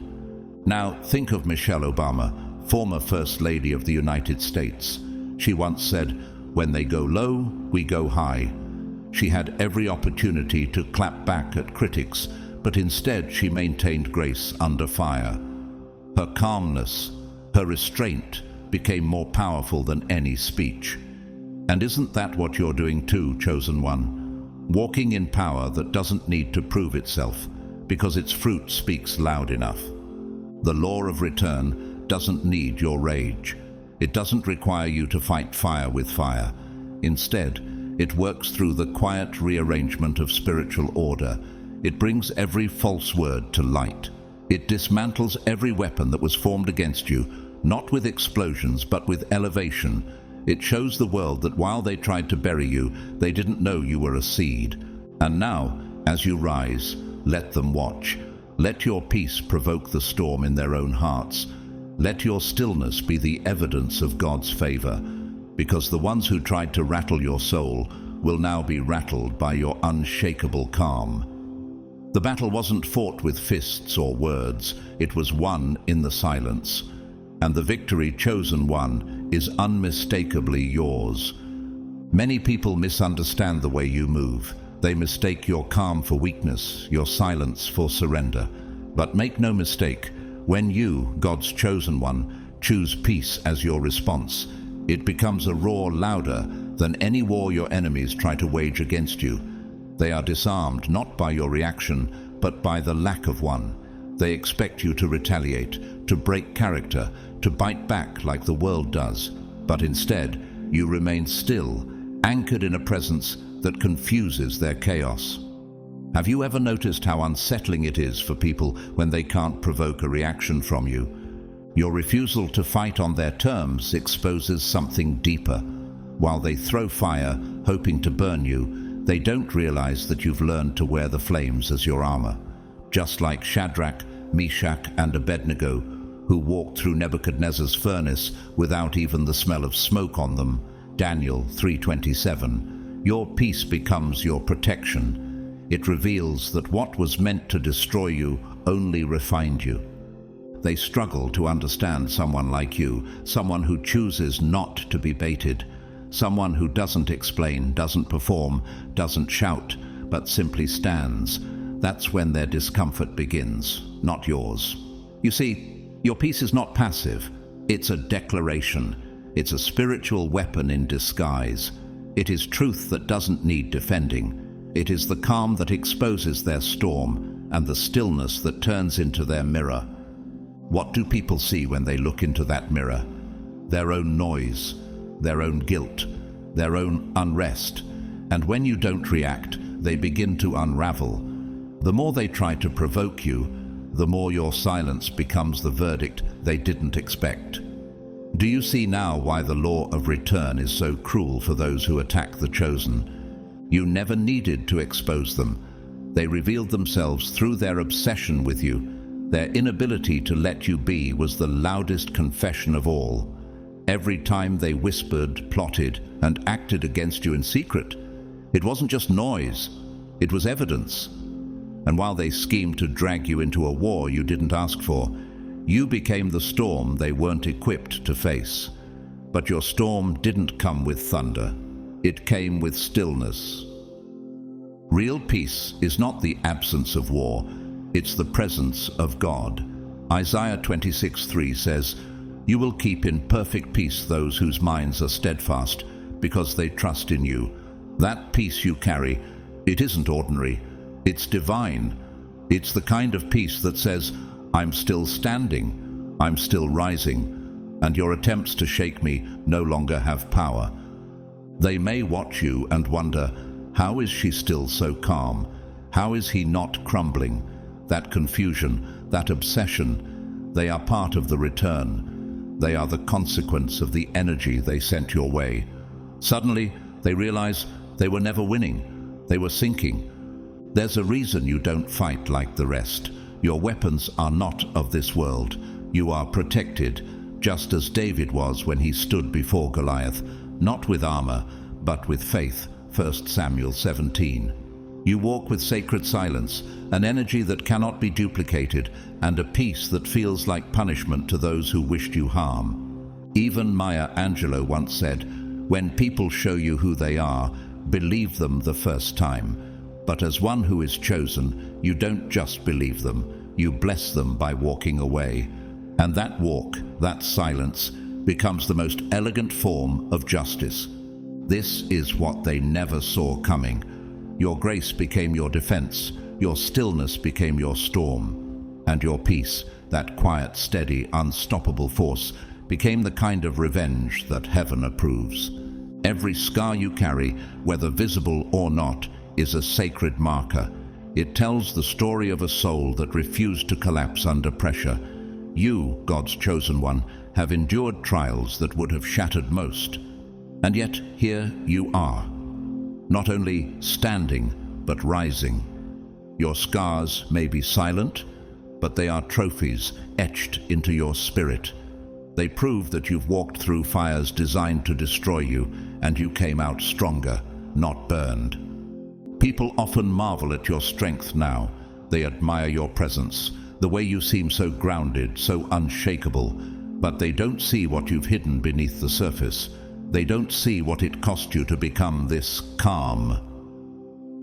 Now, think of Michelle Obama, former First Lady of the United States. She once said, "When they go low, we go high." She had every opportunity to clap back at critics, but instead she maintained grace under fire. Her calmness, her restraint, became more powerful than any speech. And isn't that what you're doing too, chosen one? Walking in power that doesn't need to prove itself, because its fruit speaks loud enough. The law of return doesn't need your rage. It doesn't require you to fight fire with fire. Instead, it works through the quiet rearrangement of spiritual order. It brings every false word to light. It dismantles every weapon that was formed against you, not with explosions, but with elevation. It shows the world that while they tried to bury you, they didn't know you were a seed. And now, as you rise, let them watch. Let your peace provoke the storm in their own hearts. Let your stillness be the evidence of God's favor, because the ones who tried to rattle your soul will now be rattled by your unshakable calm. The battle wasn't fought with fists or words, it was won in the silence. And the victory, chosen one, is unmistakably yours. Many people misunderstand the way you move. They mistake your calm for weakness, your silence for surrender. But make no mistake, when you, God's chosen one, choose peace as your response, it becomes a roar louder than any war your enemies try to wage against you. They are disarmed not by your reaction, but by the lack of one. They expect you to retaliate, to break character, to bite back like the world does. But instead, you remain still, anchored in a presence that confuses their chaos. Have you ever noticed how unsettling it is for people when they can't provoke a reaction from you? Your refusal to fight on their terms exposes something deeper. While they throw fire, hoping to burn you, they don't realize that you've learned to wear the flames as your armor. Just like Shadrach, Meshach, and Abednego, who walked through Nebuchadnezzar's furnace without even the smell of smoke on them, Daniel 3:27, your peace becomes your protection. It reveals that what was meant to destroy you only refined you. They struggle to understand someone like you, someone who chooses not to be baited, someone who doesn't explain, doesn't perform, doesn't shout, but simply stands. That's when their discomfort begins, not yours. You see, your peace is not passive. It's a declaration. It's a spiritual weapon in disguise. It is truth that doesn't need defending. It is the calm that exposes their storm and the stillness that turns into their mirror. What do people see when they look into that mirror? Their own noise, their own guilt, their own unrest. And when you don't react, they begin to unravel. The more they try to provoke you, the more your silence becomes the verdict they didn't expect. Do you see now why the law of return is so cruel for those who attack the chosen? You never needed to expose them. They revealed themselves through their obsession with you. Their inability to let you be was the loudest confession of all. Every time they whispered, plotted, and acted against you in secret, it wasn't just noise, it was evidence. And while they schemed to drag you into a war you didn't ask for, you became the storm they weren't equipped to face. But your storm didn't come with thunder. It came with stillness. Real peace is not the absence of war. It's the presence of God. Isaiah 26:3 says, "You will keep in perfect peace those whose minds are steadfast, because they trust in you." That peace you carry, it isn't ordinary, it's divine. It's the kind of peace that says, "I'm still standing, I'm still rising, and your attempts to shake me no longer have power." They may watch you and wonder, how is she still so calm? How is he not crumbling? That confusion, that obsession, they are part of the return. They are the consequence of the energy they sent your way. Suddenly, they realize they were never winning. They were sinking. There's a reason you don't fight like the rest. Your weapons are not of this world. You are protected, just as David was when he stood before Goliath, not with armor, but with faith. 1 Samuel 17. You walk with sacred silence, an energy that cannot be duplicated, and a peace that feels like punishment to those who wished you harm. Even Maya Angelou once said, "When people show you who they are, believe them the first time. But as one who is chosen, you don't just believe them, you bless them by walking away." And that walk, that silence, becomes the most elegant form of justice. This is what they never saw coming. Your grace became your defense, your stillness became your storm, and your peace, that quiet, steady, unstoppable force, became the kind of revenge that heaven approves. Every scar you carry, whether visible or not, is a sacred marker. It tells the story of a soul that refused to collapse under pressure. You, God's chosen one, have endured trials that would have shattered most. And yet here you are, not only standing, but rising. Your scars may be silent, but they are trophies etched into your spirit. They prove that you've walked through fires designed to destroy you, and you came out stronger, not burned. People often marvel at your strength now. They admire your presence, the way you seem so grounded, so unshakable, but they don't see what you've hidden beneath the surface. They don't see what it cost you to become this calm.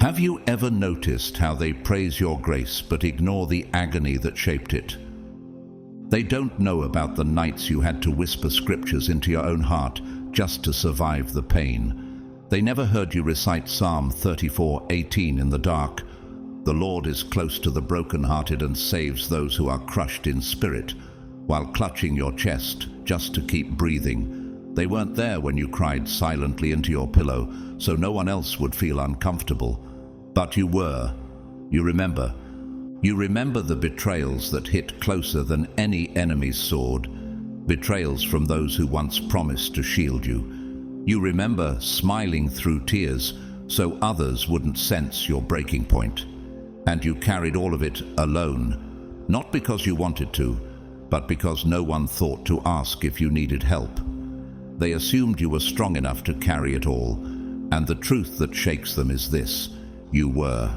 Have you ever noticed how they praise your grace but ignore the agony that shaped it? They don't know about the nights you had to whisper scriptures into your own heart just to survive the pain. They never heard you recite Psalm 34:18 in the dark. "The Lord is close to the brokenhearted and saves those who are crushed in spirit," while clutching your chest just to keep breathing. They weren't there when you cried silently into your pillow, so no one else would feel uncomfortable. But you were. You remember. You remember the betrayals that hit closer than any enemy's sword, betrayals from those who once promised to shield you. You remember smiling through tears so others wouldn't sense your breaking point. And you carried all of it alone, not because you wanted to, but because no one thought to ask if you needed help. They assumed you were strong enough to carry it all, and the truth that shakes them is this: you were.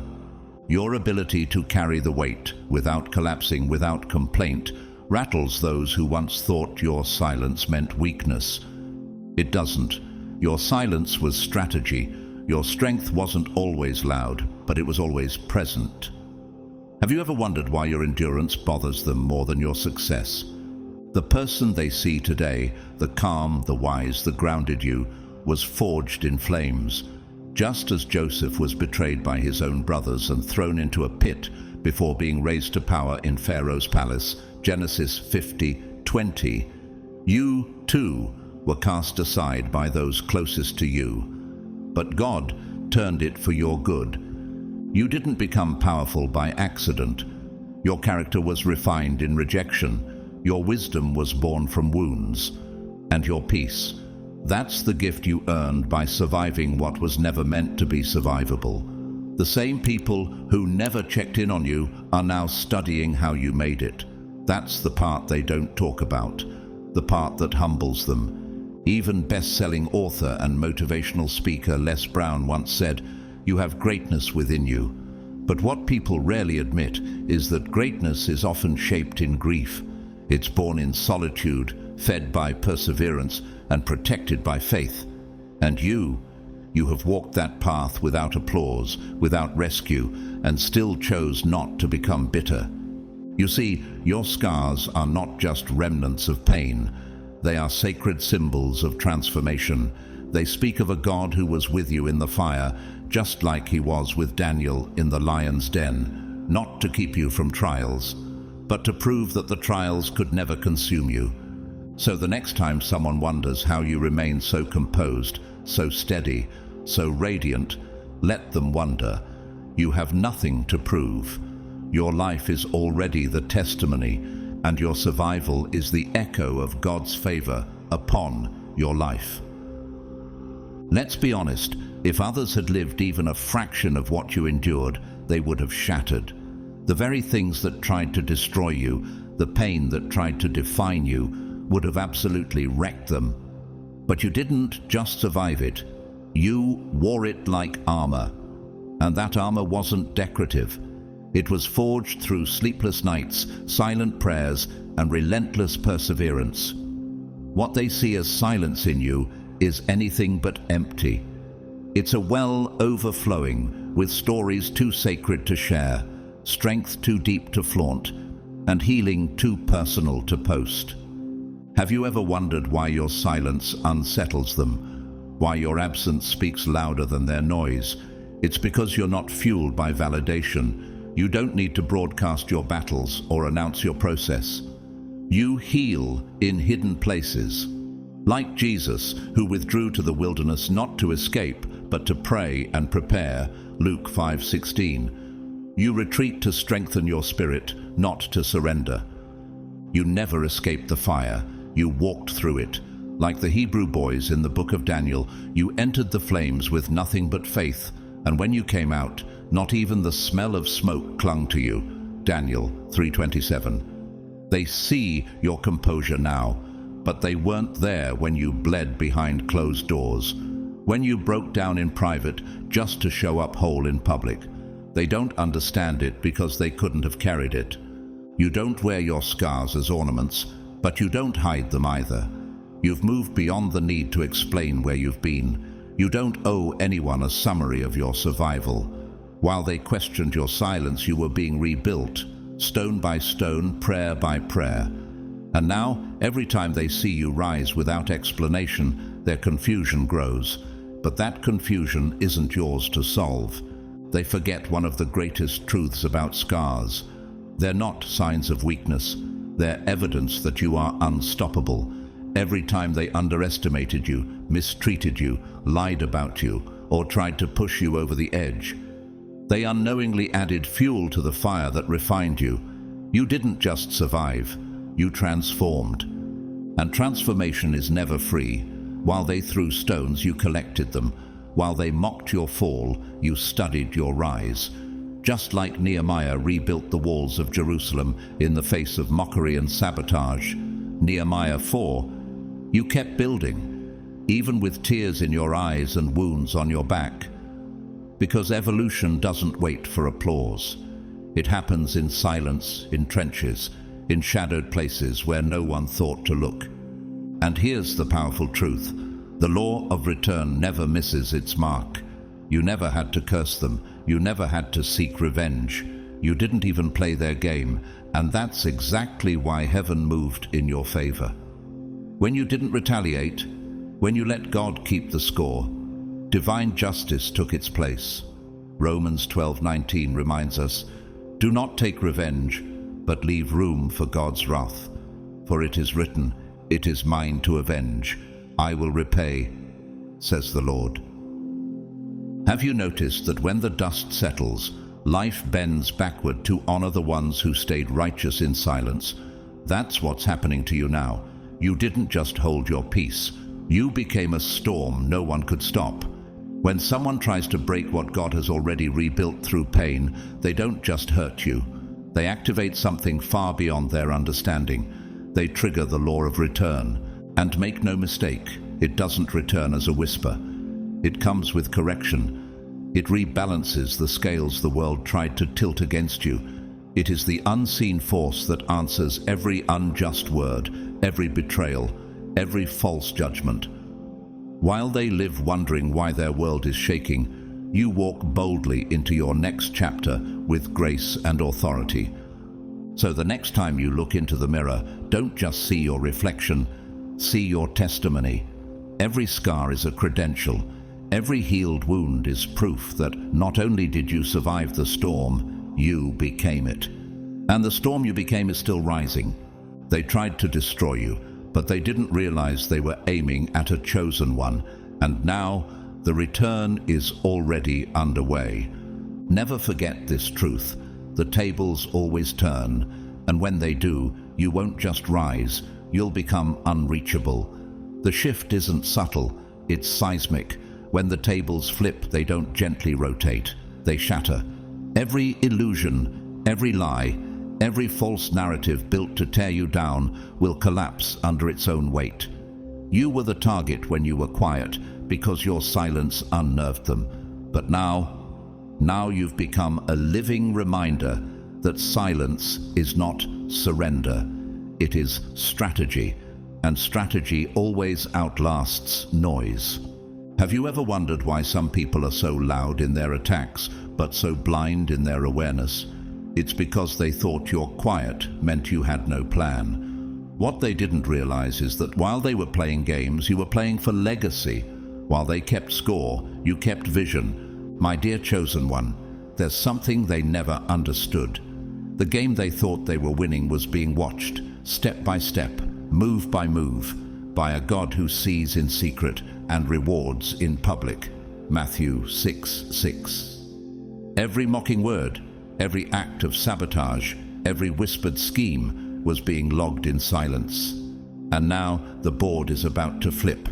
Your ability to carry the weight, without collapsing, without complaint, rattles those who once thought your silence meant weakness. It doesn't. Your silence was strategy. Your strength wasn't always loud, but it was always present. Have you ever wondered why your endurance bothers them more than your success? The person they see today, the calm, the wise, the grounded you, was forged in flames. Just as Joseph was betrayed by his own brothers and thrown into a pit before being raised to power in Pharaoh's palace, Genesis 50:20, you too were cast aside by those closest to you. But God turned it for your good. You didn't become powerful by accident. Your character was refined in rejection. Your wisdom was born from wounds. And your peace, that's the gift you earned by surviving what was never meant to be survivable. The same people who never checked in on you are now studying how you made it. That's the part they don't talk about, the part that humbles them. Even best-selling author and motivational speaker Les Brown once said, "You have greatness within you." But what people rarely admit is that greatness is often shaped in grief. It's born in solitude, fed by perseverance, and protected by faith. And you You have walked that path without applause, without rescue, and still chose not to become bitter. You see, your scars are not just remnants of pain. They are sacred symbols of transformation. They speak of a God who was with you in the fire, just like he was with Daniel in the lion's den, not to keep you from trials, but to prove that the trials could never consume you. So the next time someone wonders how you remain so composed, so steady, so radiant, let them wonder. You have nothing to prove. Your life is already the testimony, and your survival is the echo of God's favor upon your life. Let's be honest, if others had lived even a fraction of what you endured, they would have shattered. The very things that tried to destroy you, the pain that tried to define you, would have absolutely wrecked them. But you didn't just survive it. You wore it like armor. And that armor wasn't decorative. It was forged through sleepless nights, silent prayers, and relentless perseverance. What they see as silence in you is anything but empty. It's a well overflowing with stories too sacred to share, strength too deep to flaunt, and healing too personal to post. Have you ever wondered why your silence unsettles them? Why your absence speaks louder than their noise? It's because you're not fueled by validation. You don't need to broadcast your battles or announce your process. You heal in hidden places. Like Jesus, who withdrew to the wilderness not to escape, but to pray and prepare, Luke 5:16. You retreat to strengthen your spirit, not to surrender. You never escaped the fire, you walked through it. Like the Hebrew boys in the book of Daniel, you entered the flames with nothing but faith, and when you came out, not even the smell of smoke clung to you. Daniel 3:27. They see your composure now, but they weren't there when you bled behind closed doors, when you broke down in private just to show up whole in public. They don't understand it because they couldn't have carried it. You don't wear your scars as ornaments, but you don't hide them either. You've moved beyond the need to explain where you've been. You don't owe anyone a summary of your survival. While they questioned your silence, you were being rebuilt, stone by stone, prayer by prayer. And now, every time they see you rise without explanation, their confusion grows. But that confusion isn't yours to solve. They forget one of the greatest truths about scars. They're not signs of weakness. They're evidence that you are unstoppable. Every time they underestimated you, mistreated you, lied about you, or tried to push you over the edge, they unknowingly added fuel to the fire that refined you. You didn't just survive, you transformed. And transformation is never free. While they threw stones, you collected them. While they mocked your fall, you studied your rise. Just like Nehemiah rebuilt the walls of Jerusalem in the face of mockery and sabotage, Nehemiah 4, you kept building, even with tears in your eyes and wounds on your back. Because evolution doesn't wait for applause. It happens in silence, in trenches, in shadowed places where no one thought to look. And here's the powerful truth. The law of return never misses its mark. You never had to curse them. You never had to seek revenge. You didn't even play their game. And that's exactly why heaven moved in your favor. When you didn't retaliate, when you let God keep the score, divine justice took its place. Romans 12:19 reminds us, "Do not take revenge, but leave room for God's wrath. For it is written, 'It is mine to avenge. I will repay,' says the Lord." Have you noticed that when the dust settles, life bends backward to honor the ones who stayed righteous in silence? That's what's happening to you now. You didn't just hold your peace. You became a storm no one could stop. When someone tries to break what God has already rebuilt through pain, they don't just hurt you. They activate something far beyond their understanding. They trigger the law of return. And make no mistake, it doesn't return as a whisper. It comes with correction. It rebalances the scales the world tried to tilt against you. It is the unseen force that answers every unjust word, every betrayal, every false judgment. While they live wondering why their world is shaking, you walk boldly into your next chapter with grace and authority. So the next time you look into the mirror, don't just see your reflection, see your testimony. Every scar is a credential. Every healed wound is proof that not only did you survive the storm, you became it. And the storm you became is still rising. They tried to destroy you, but they didn't realize they were aiming at a chosen one. And now, the return is already underway. Never forget this truth. The tables always turn, and when they do, you won't just rise, you'll become unreachable. The shift isn't subtle, it's seismic. When the tables flip, they don't gently rotate, they shatter. Every illusion, every lie, every false narrative built to tear you down will collapse under its own weight. You were the target when you were quiet because your silence unnerved them. But now you've become a living reminder that silence is not surrender. It is strategy, and strategy always outlasts noise. Have you ever wondered why some people are so loud in their attacks, but so blind in their awareness? It's because they thought your quiet meant you had no plan. What they didn't realize is that while they were playing games, you were playing for legacy. While they kept score, you kept vision. My dear chosen one, there's something they never understood. The game they thought they were winning was being watched, step by step, move by move, by a God who sees in secret and rewards in public. Matthew 6:6. Every mocking word, every act of sabotage, every whispered scheme was being logged in silence. And now the board is about to flip.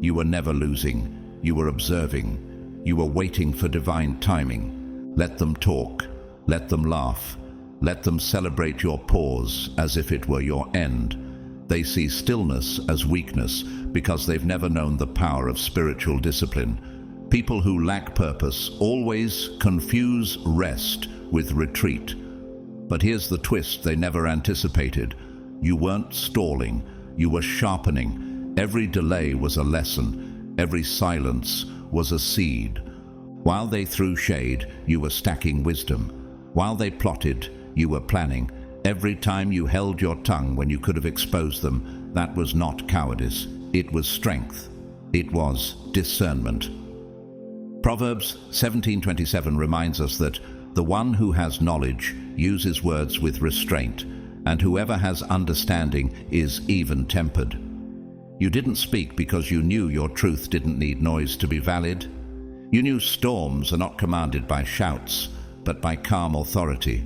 You were never losing. You were observing. You were waiting for divine timing. Let them talk. Let them laugh. Let them celebrate your pause as if it were your end. They see stillness as weakness because they've never known the power of spiritual discipline. People who lack purpose always confuse rest with retreat. But here's the twist they never anticipated. You weren't stalling, you were sharpening. Every delay was a lesson, every silence was a seed. While they threw shade, you were stacking wisdom. While they plotted, you were planning. Every time you held your tongue when you could have exposed them, that was not cowardice, it was strength. It was discernment. Proverbs 17:27 reminds us that the one who has knowledge uses words with restraint, and whoever has understanding is even-tempered. You didn't speak because you knew your truth didn't need noise to be valid. You knew storms are not commanded by shouts, but by calm authority.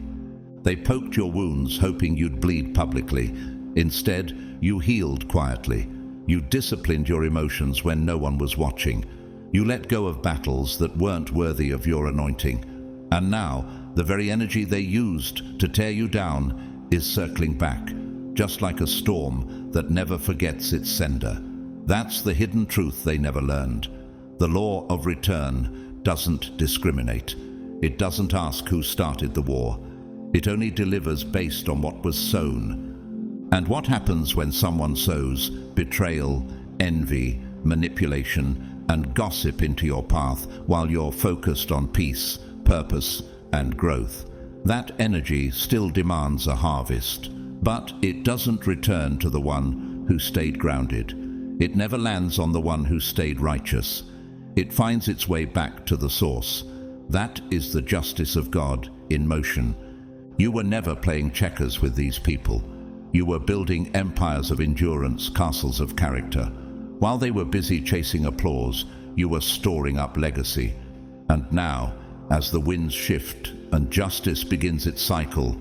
They poked your wounds hoping you'd bleed publicly. Instead, you healed quietly. You disciplined your emotions when no one was watching. You let go of battles that weren't worthy of your anointing. And now, the very energy they used to tear you down is circling back, just like a storm that never forgets its sender. That's the hidden truth they never learned. The law of return doesn't discriminate. It doesn't ask who started the war. It only delivers based on what was sown. And what happens when someone sows betrayal, envy, manipulation, and gossip into your path while you're focused on peace, purpose, and growth? That energy still demands a harvest, but it doesn't return to the one who stayed grounded. It never lands on the one who stayed righteous. It finds its way back to the source. That is the justice of God in motion. You were never playing checkers with these people. You were building empires of endurance, castles of character. While they were busy chasing applause, you were storing up legacy. And now, as the winds shift and justice begins its cycle,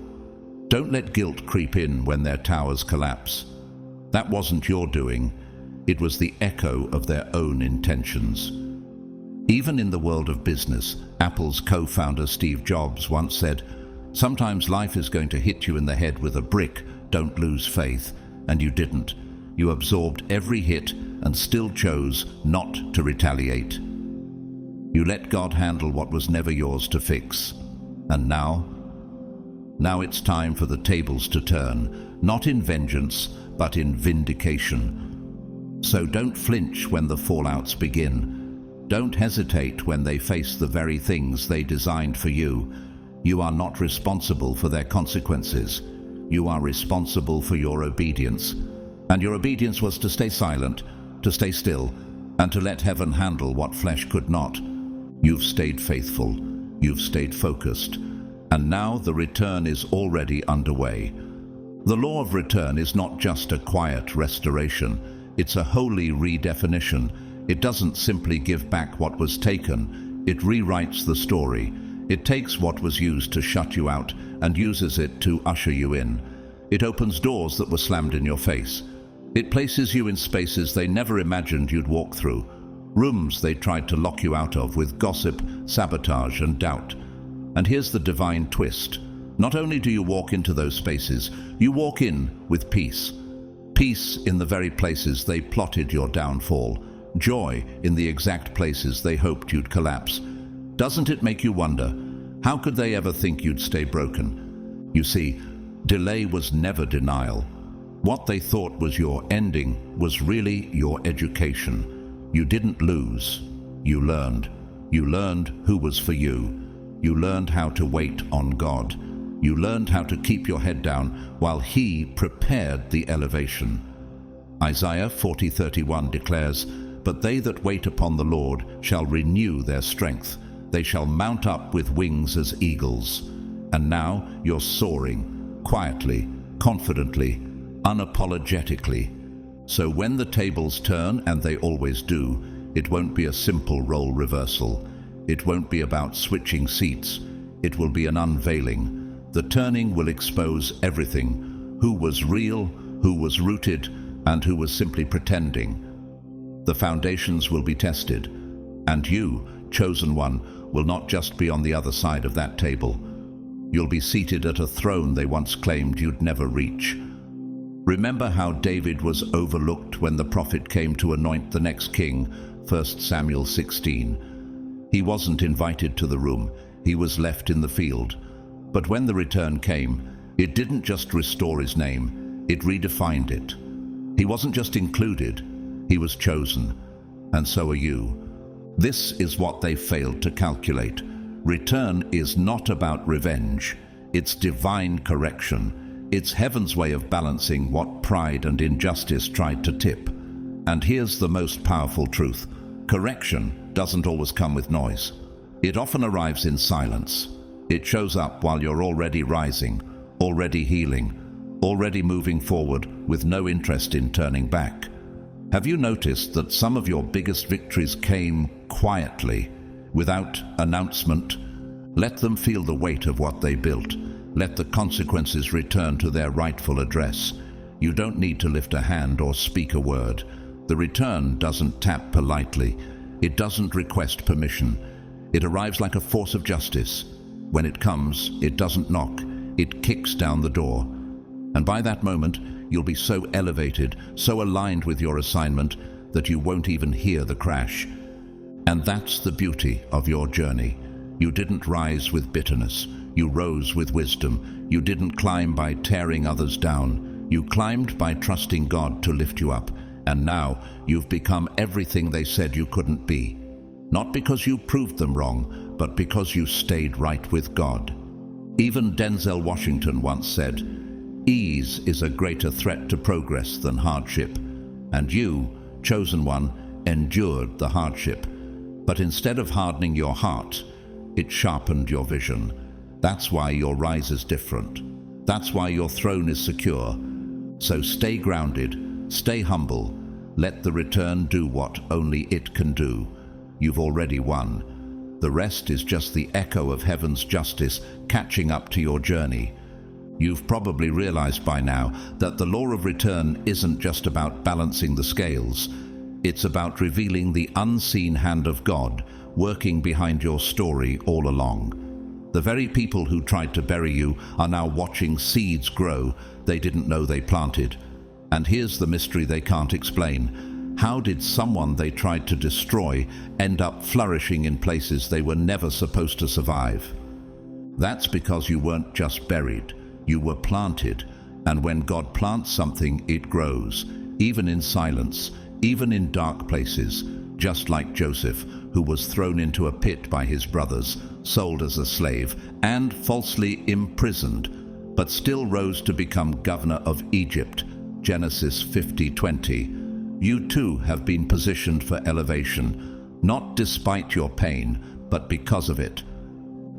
don't let guilt creep in when their towers collapse. That wasn't your doing. It was the echo of their own intentions. Even in the world of business, Apple's co-founder Steve Jobs once said, "Sometimes life is going to hit you in the head with a brick. Don't lose faith." And you didn't. You absorbed every hit and still chose not to retaliate. You let God handle what was never yours to fix. And now it's time for the tables to turn, not in vengeance, but in vindication. So don't flinch when the fallouts begin. Don't hesitate when they face the very things they designed for you. You are not responsible for their consequences. You are responsible for your obedience. And your obedience was to stay silent, to stay still, and to let heaven handle what flesh could not. You've stayed faithful. You've stayed focused. And now the return is already underway. The law of return is not just a quiet restoration. It's a holy redefinition. It doesn't simply give back what was taken. It rewrites the story. It takes what was used to shut you out and uses it to usher you in. It opens doors that were slammed in your face. It places you in spaces they never imagined you'd walk through, rooms they tried to lock you out of with gossip, sabotage, and doubt. And here's the divine twist. Not only do you walk into those spaces, you walk in with peace. Peace in the very places they plotted your downfall. Joy in the exact places they hoped you'd collapse. Doesn't it make you wonder, how could they ever think you'd stay broken? You see, delay was never denial. What they thought was your ending was really your education. You didn't lose. You learned. You learned who was for you. You learned how to wait on God. You learned how to keep your head down while He prepared the elevation. Isaiah 40:31 declares, "But they that wait upon the Lord shall renew their strength. They shall mount up with wings as eagles." And now you're soaring, quietly, confidently, unapologetically. So when the tables turn, and they always do, it won't be a simple role reversal. It won't be about switching seats. It will be an unveiling. The turning will expose everything. Who was real, who was rooted, and who was simply pretending. The foundations will be tested, and you, chosen one, will not just be on the other side of that table. You'll be seated at a throne they once claimed you'd never reach. Remember how David was overlooked when the prophet came to anoint the next king, 1 Samuel 16. He wasn't invited to the room, he was left in the field. But when the return came, it didn't just restore his name, it redefined it. He wasn't just included, he was chosen. And so are you. This is what they failed to calculate. Return is not about revenge, it's divine correction. It's heaven's way of balancing what pride and injustice tried to tip. And here's the most powerful truth. Correction doesn't always come with noise. It often arrives in silence. It shows up while you're already rising, already healing, already moving forward with no interest in turning back. Have you noticed that some of your biggest victories came quietly, without announcement? Let them feel the weight of what they built. Let the consequences return to their rightful address. You don't need to lift a hand or speak a word. The return doesn't tap politely. It doesn't request permission. It arrives like a force of justice. When it comes, it doesn't knock. It kicks down the door. And by that moment, you'll be so elevated, so aligned with your assignment, that you won't even hear the crash. And that's the beauty of your journey. You didn't rise with bitterness. You rose with wisdom. You didn't climb by tearing others down. You climbed by trusting God to lift you up. And now you've become everything they said you couldn't be. Not because you proved them wrong, but because you stayed right with God. Even Denzel Washington once said, "Ease is a greater threat to progress than hardship." And you, chosen one, endured the hardship. But instead of hardening your heart, it sharpened your vision. That's why your rise is different. That's why your throne is secure. So stay grounded, stay humble. Let the return do what only it can do. You've already won. The rest is just the echo of heaven's justice catching up to your journey. You've probably realized by now that the law of return isn't just about balancing the scales. It's about revealing the unseen hand of God working behind your story all along. The very people who tried to bury you are now watching seeds grow they didn't know they planted. And here's the mystery they can't explain. How did someone they tried to destroy end up flourishing in places they were never supposed to survive? That's because you weren't just buried, you were planted. And when God plants something, it grows, even in silence, even in dark places, just like Joseph, who was thrown into a pit by his brothers, sold as a slave, and falsely imprisoned, but still rose to become governor of Egypt. Genesis 50:20. You too have been positioned for elevation, not despite your pain, but because of it.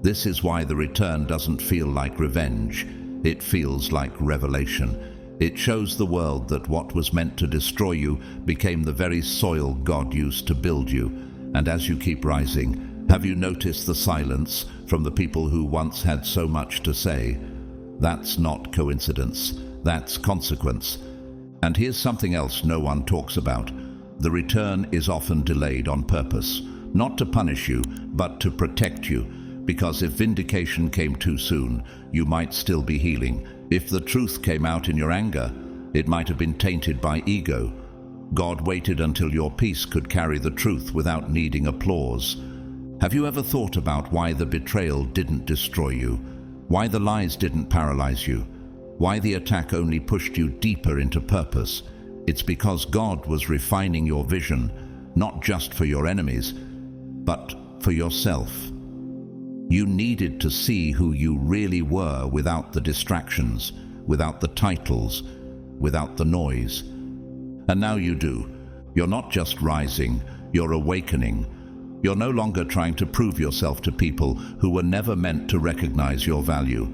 This is why the return doesn't feel like revenge. It feels like revelation. It shows the world that what was meant to destroy you became the very soil God used to build you. And as you keep rising, have you noticed the silence from the people who once had so much to say? That's not coincidence. That's consequence. And here's something else no one talks about. The return is often delayed on purpose, not to punish you, but to protect you. Because if vindication came too soon, you might still be healing. If the truth came out in your anger, it might have been tainted by ego. God waited until your peace could carry the truth without needing applause. Have you ever thought about why the betrayal didn't destroy you? Why the lies didn't paralyze you? Why the attack only pushed you deeper into purpose? It's because God was refining your vision, not just for your enemies, but for yourself. You needed to see who you really were without the distractions, without the titles, without the noise. And now you do. You're not just rising, you're awakening. You're no longer trying to prove yourself to people who were never meant to recognize your value.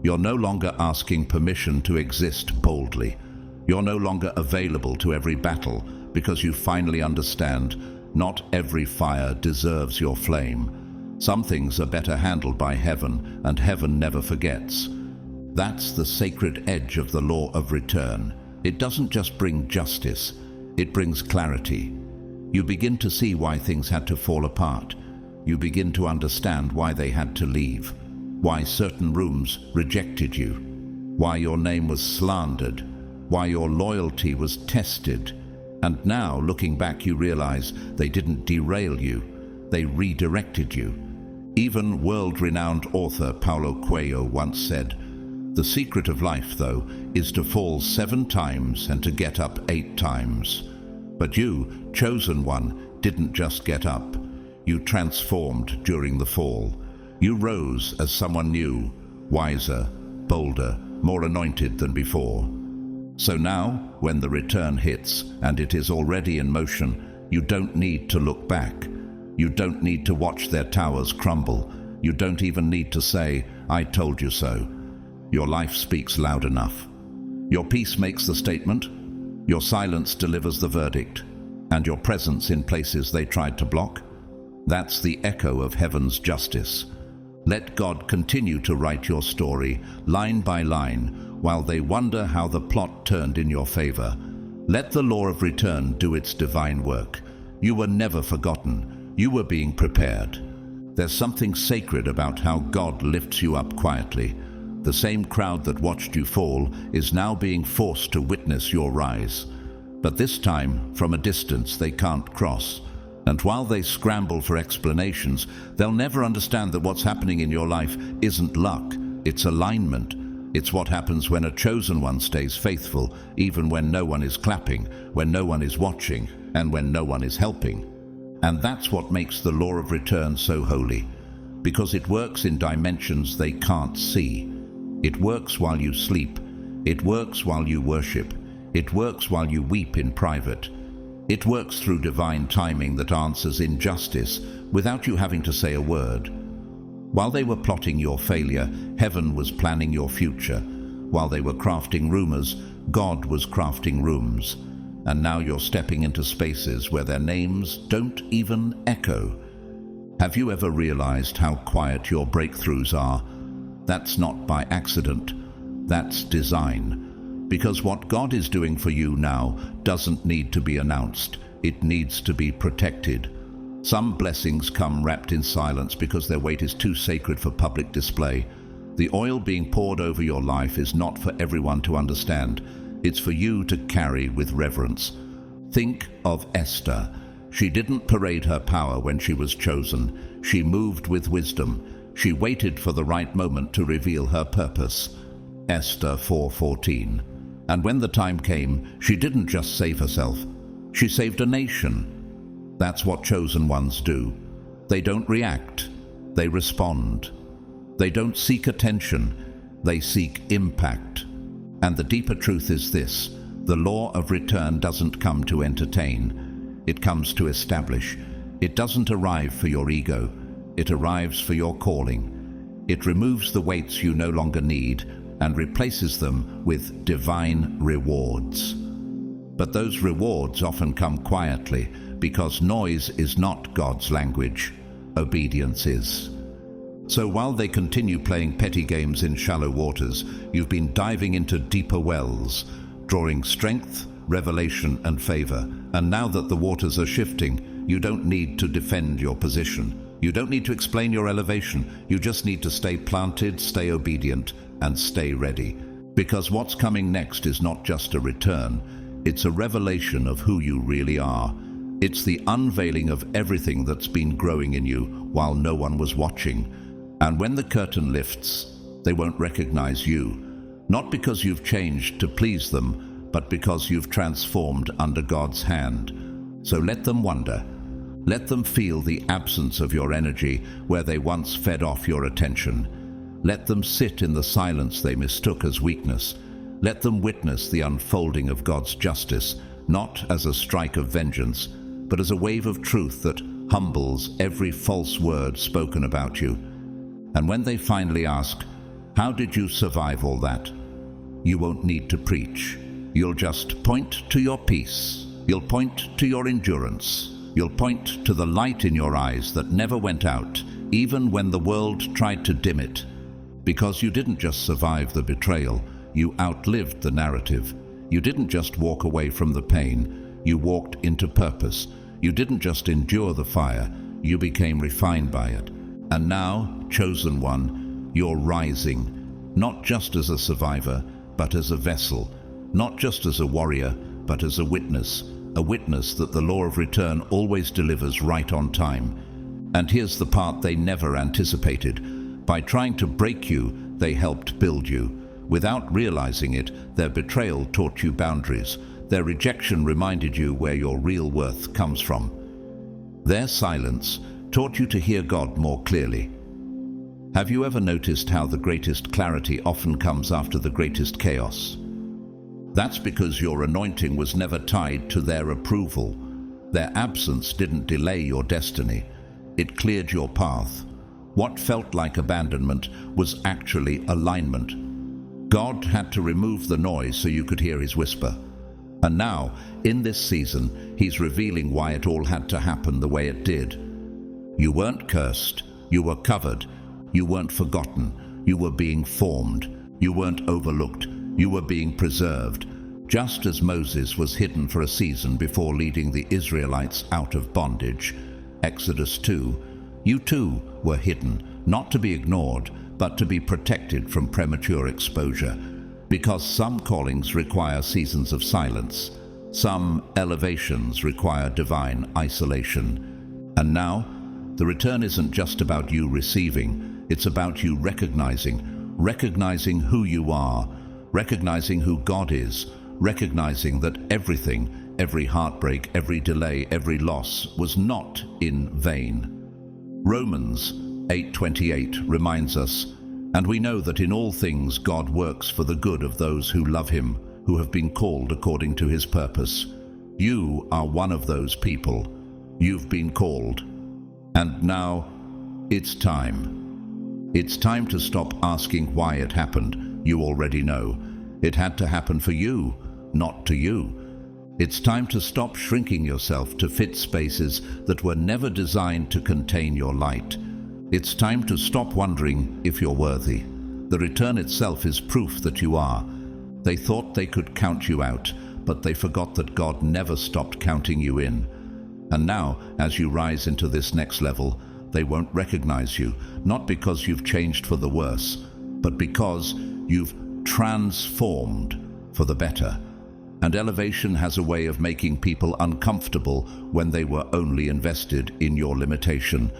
You're no longer asking permission to exist boldly. You're no longer available to every battle because you finally understand not every fire deserves your flame. Some things are better handled by heaven, and heaven never forgets. That's the sacred edge of the law of return. It doesn't just bring justice, it brings clarity. You begin to see why things had to fall apart. You begin to understand why they had to leave, why certain rooms rejected you, why your name was slandered, why your loyalty was tested. And now, looking back, you realize they didn't derail you, they redirected you. Even world-renowned author Paulo Coelho once said, "The secret of life, though, is to fall 7 times and to get up 8 times. But you, chosen one, didn't just get up. You transformed during the fall. You rose as someone new, wiser, bolder, more anointed than before. So now, when the return hits, and it is already in motion, you don't need to look back. You don't need to watch their towers crumble. You don't even need to say, 'I told you so.' Your life speaks loud enough. Your peace makes the statement, your silence delivers the verdict, and your presence in places they tried to block. That's the echo of heaven's justice. Let God continue to write your story, line by line, while they wonder how the plot turned in your favor. Let the law of return do its divine work. You were never forgotten. You were being prepared. There's something sacred about how God lifts you up quietly. The same crowd that watched you fall is now being forced to witness your rise. But this time, from a distance they can't cross. And while they scramble for explanations, they'll never understand that what's happening in your life isn't luck, it's alignment. It's what happens when a chosen one stays faithful, even when no one is clapping, when no one is watching, and when no one is helping. And that's what makes the law of return so holy, because it works in dimensions they can't see. It works while you sleep. It works while you worship. It works while you weep in private. It works through divine timing that answers injustice without you having to say a word. While they were plotting your failure, heaven was planning your future. While they were crafting rumors, God was crafting rooms. And now you're stepping into spaces where their names don't even echo. Have you ever realized how quiet your breakthroughs are? That's not by accident. That's design. Because what God is doing for you now doesn't need to be announced. It needs to be protected. Some blessings come wrapped in silence because their weight is too sacred for public display. The oil being poured over your life is not for everyone to understand. It's for you to carry with reverence. Think of Esther. She didn't parade her power when she was chosen. She moved with wisdom. She waited for the right moment to reveal her purpose. Esther 4:14. And when the time came, she didn't just save herself. She saved a nation. That's what chosen ones do. They don't react, they respond. They don't seek attention, they seek impact. And the deeper truth is this: the law of return doesn't come to entertain, it comes to establish. It doesn't arrive for your ego, it arrives for your calling. It removes the weights you no longer need and replaces them with divine rewards. But those rewards often come quietly, because noise is not God's language, obedience is. So while they continue playing petty games in shallow waters, you've been diving into deeper wells, drawing strength, revelation, and favor. And now that the waters are shifting, you don't need to defend your position. You don't need to explain your elevation. You just need to stay planted, stay obedient, and stay ready. Because what's coming next is not just a return, it's a revelation of who you really are. It's the unveiling of everything that's been growing in you while no one was watching. And when the curtain lifts, they won't recognize you, not because you've changed to please them, but because you've transformed under God's hand. So let them wonder. Let them feel the absence of your energy where they once fed off your attention. Let them sit in the silence they mistook as weakness. Let them witness the unfolding of God's justice, not as a strike of vengeance, but as a wave of truth that humbles every false word spoken about you. And when they finally ask, "How did you survive all that?" you won't need to preach. You'll just point to your peace. You'll point to your endurance. You'll point to the light in your eyes that never went out, even when the world tried to dim it. Because you didn't just survive the betrayal, you outlived the narrative. You didn't just walk away from the pain, you walked into purpose. You didn't just endure the fire, you became refined by it. And now, chosen one, you're rising, not just as a survivor, but as a vessel, not just as a warrior, but as a witness that the law of return always delivers right on time. And here's the part they never anticipated. By trying to break you, they helped build you. Without realizing it, their betrayal taught you boundaries. Their rejection reminded you where your real worth comes from. Their silence taught you to hear God more clearly. Have you ever noticed how the greatest clarity often comes after the greatest chaos? That's because your anointing was never tied to their approval. Their absence didn't delay your destiny. It cleared your path. What felt like abandonment was actually alignment. God had to remove the noise so you could hear his whisper. And now, in this season, he's revealing why it all had to happen the way it did. You weren't cursed. You were covered. You weren't forgotten. You were being formed. You weren't overlooked. You were being preserved. Just as Moses was hidden for a season before leading the Israelites out of bondage, Exodus 2, you too were hidden, not to be ignored, but to be protected from premature exposure. Because some callings require seasons of silence, some elevations require divine isolation. And now, the return isn't just about you receiving, it's about you recognizing who you are, recognizing who God is, recognizing that everything, every heartbreak, every delay, every loss was not in vain. Romans 8:28 reminds us, "And we know that in all things God works for the good of those who love him, who have been called according to his purpose." You are one of those people. You've been called. And now, it's time. It's time to stop asking why it happened. You already know. It had to happen for you, not to you. It's time to stop shrinking yourself to fit spaces that were never designed to contain your light. It's time to stop wondering if you're worthy. The return itself is proof that you are. They thought they could count you out, but they forgot that God never stopped counting you in. And now, as you rise into this next level, they won't recognize you, not because you've changed for the worse, but because you've transformed for the better. And elevation has a way of making people uncomfortable when they were only invested in your limitation.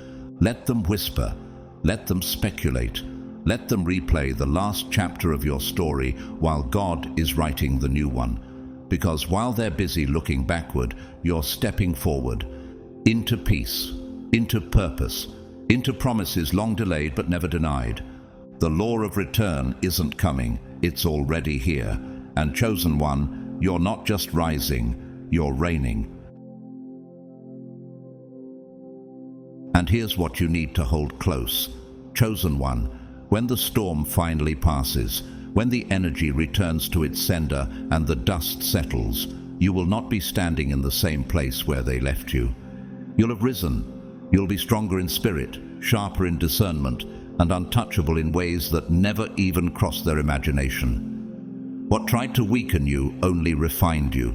Let them whisper, let them speculate, let them replay the last chapter of your story while God is writing the new one. Because while they're busy looking backward, you're stepping forward, into peace, into purpose, into promises long delayed but never denied. The law of return isn't coming, it's already here. And chosen one, you're not just rising, you're reigning. And here's what you need to hold close. Chosen one, when the storm finally passes, when the energy returns to its sender and the dust settles, you will not be standing in the same place where they left you. You'll have risen. You'll be stronger in spirit, sharper in discernment, and untouchable in ways that never even crossed their imagination. What tried to weaken you only refined you.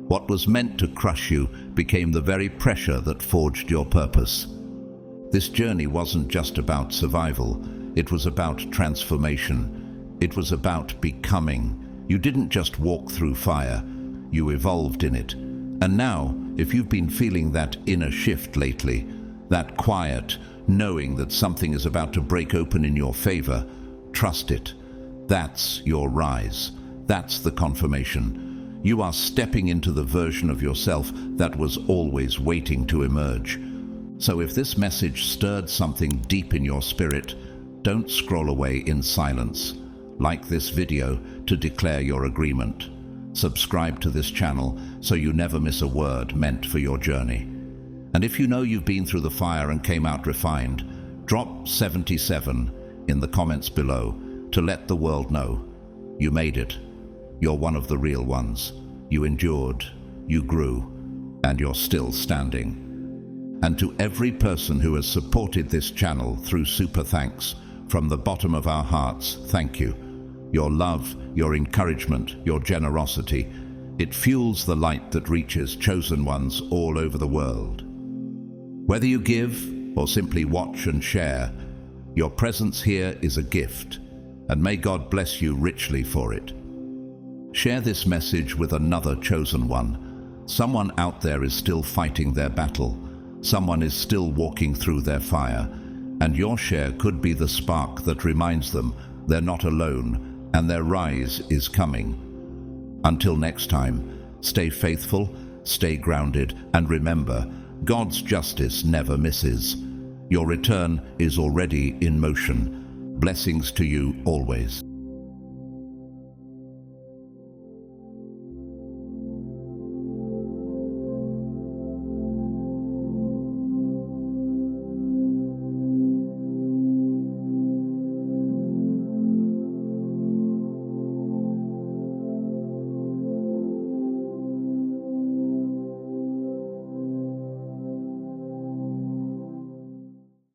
What was meant to crush you became the very pressure that forged your purpose. This journey wasn't just about survival, it was about transformation. It was about becoming. You didn't just walk through fire, you evolved in it. And now, if you've been feeling that inner shift lately, that quiet, knowing that something is about to break open in your favor, trust it. That's your rise. That's the confirmation. You are stepping into the version of yourself that was always waiting to emerge. So if this message stirred something deep in your spirit, don't scroll away in silence. Like this video to declare your agreement. Subscribe to this channel so you never miss a word meant for your journey. And if you know you've been through the fire and came out refined, drop 77 in the comments below to let the world know. You made it. You're one of the real ones. You endured, you grew, and you're still standing. And to every person who has supported this channel through super thanks, from the bottom of our hearts, thank you. Your love, your encouragement, your generosity, it fuels the light that reaches chosen ones all over the world. Whether you give or simply watch and share, your presence here is a gift, and may God bless you richly for it. Share this message with another chosen one. Someone out there is still fighting their battle. Someone is still walking through their fire, and your share could be the spark that reminds them they're not alone and their rise is coming. Until next time, stay faithful, stay grounded, and remember, God's justice never misses. Your return is already in motion. Blessings to you always.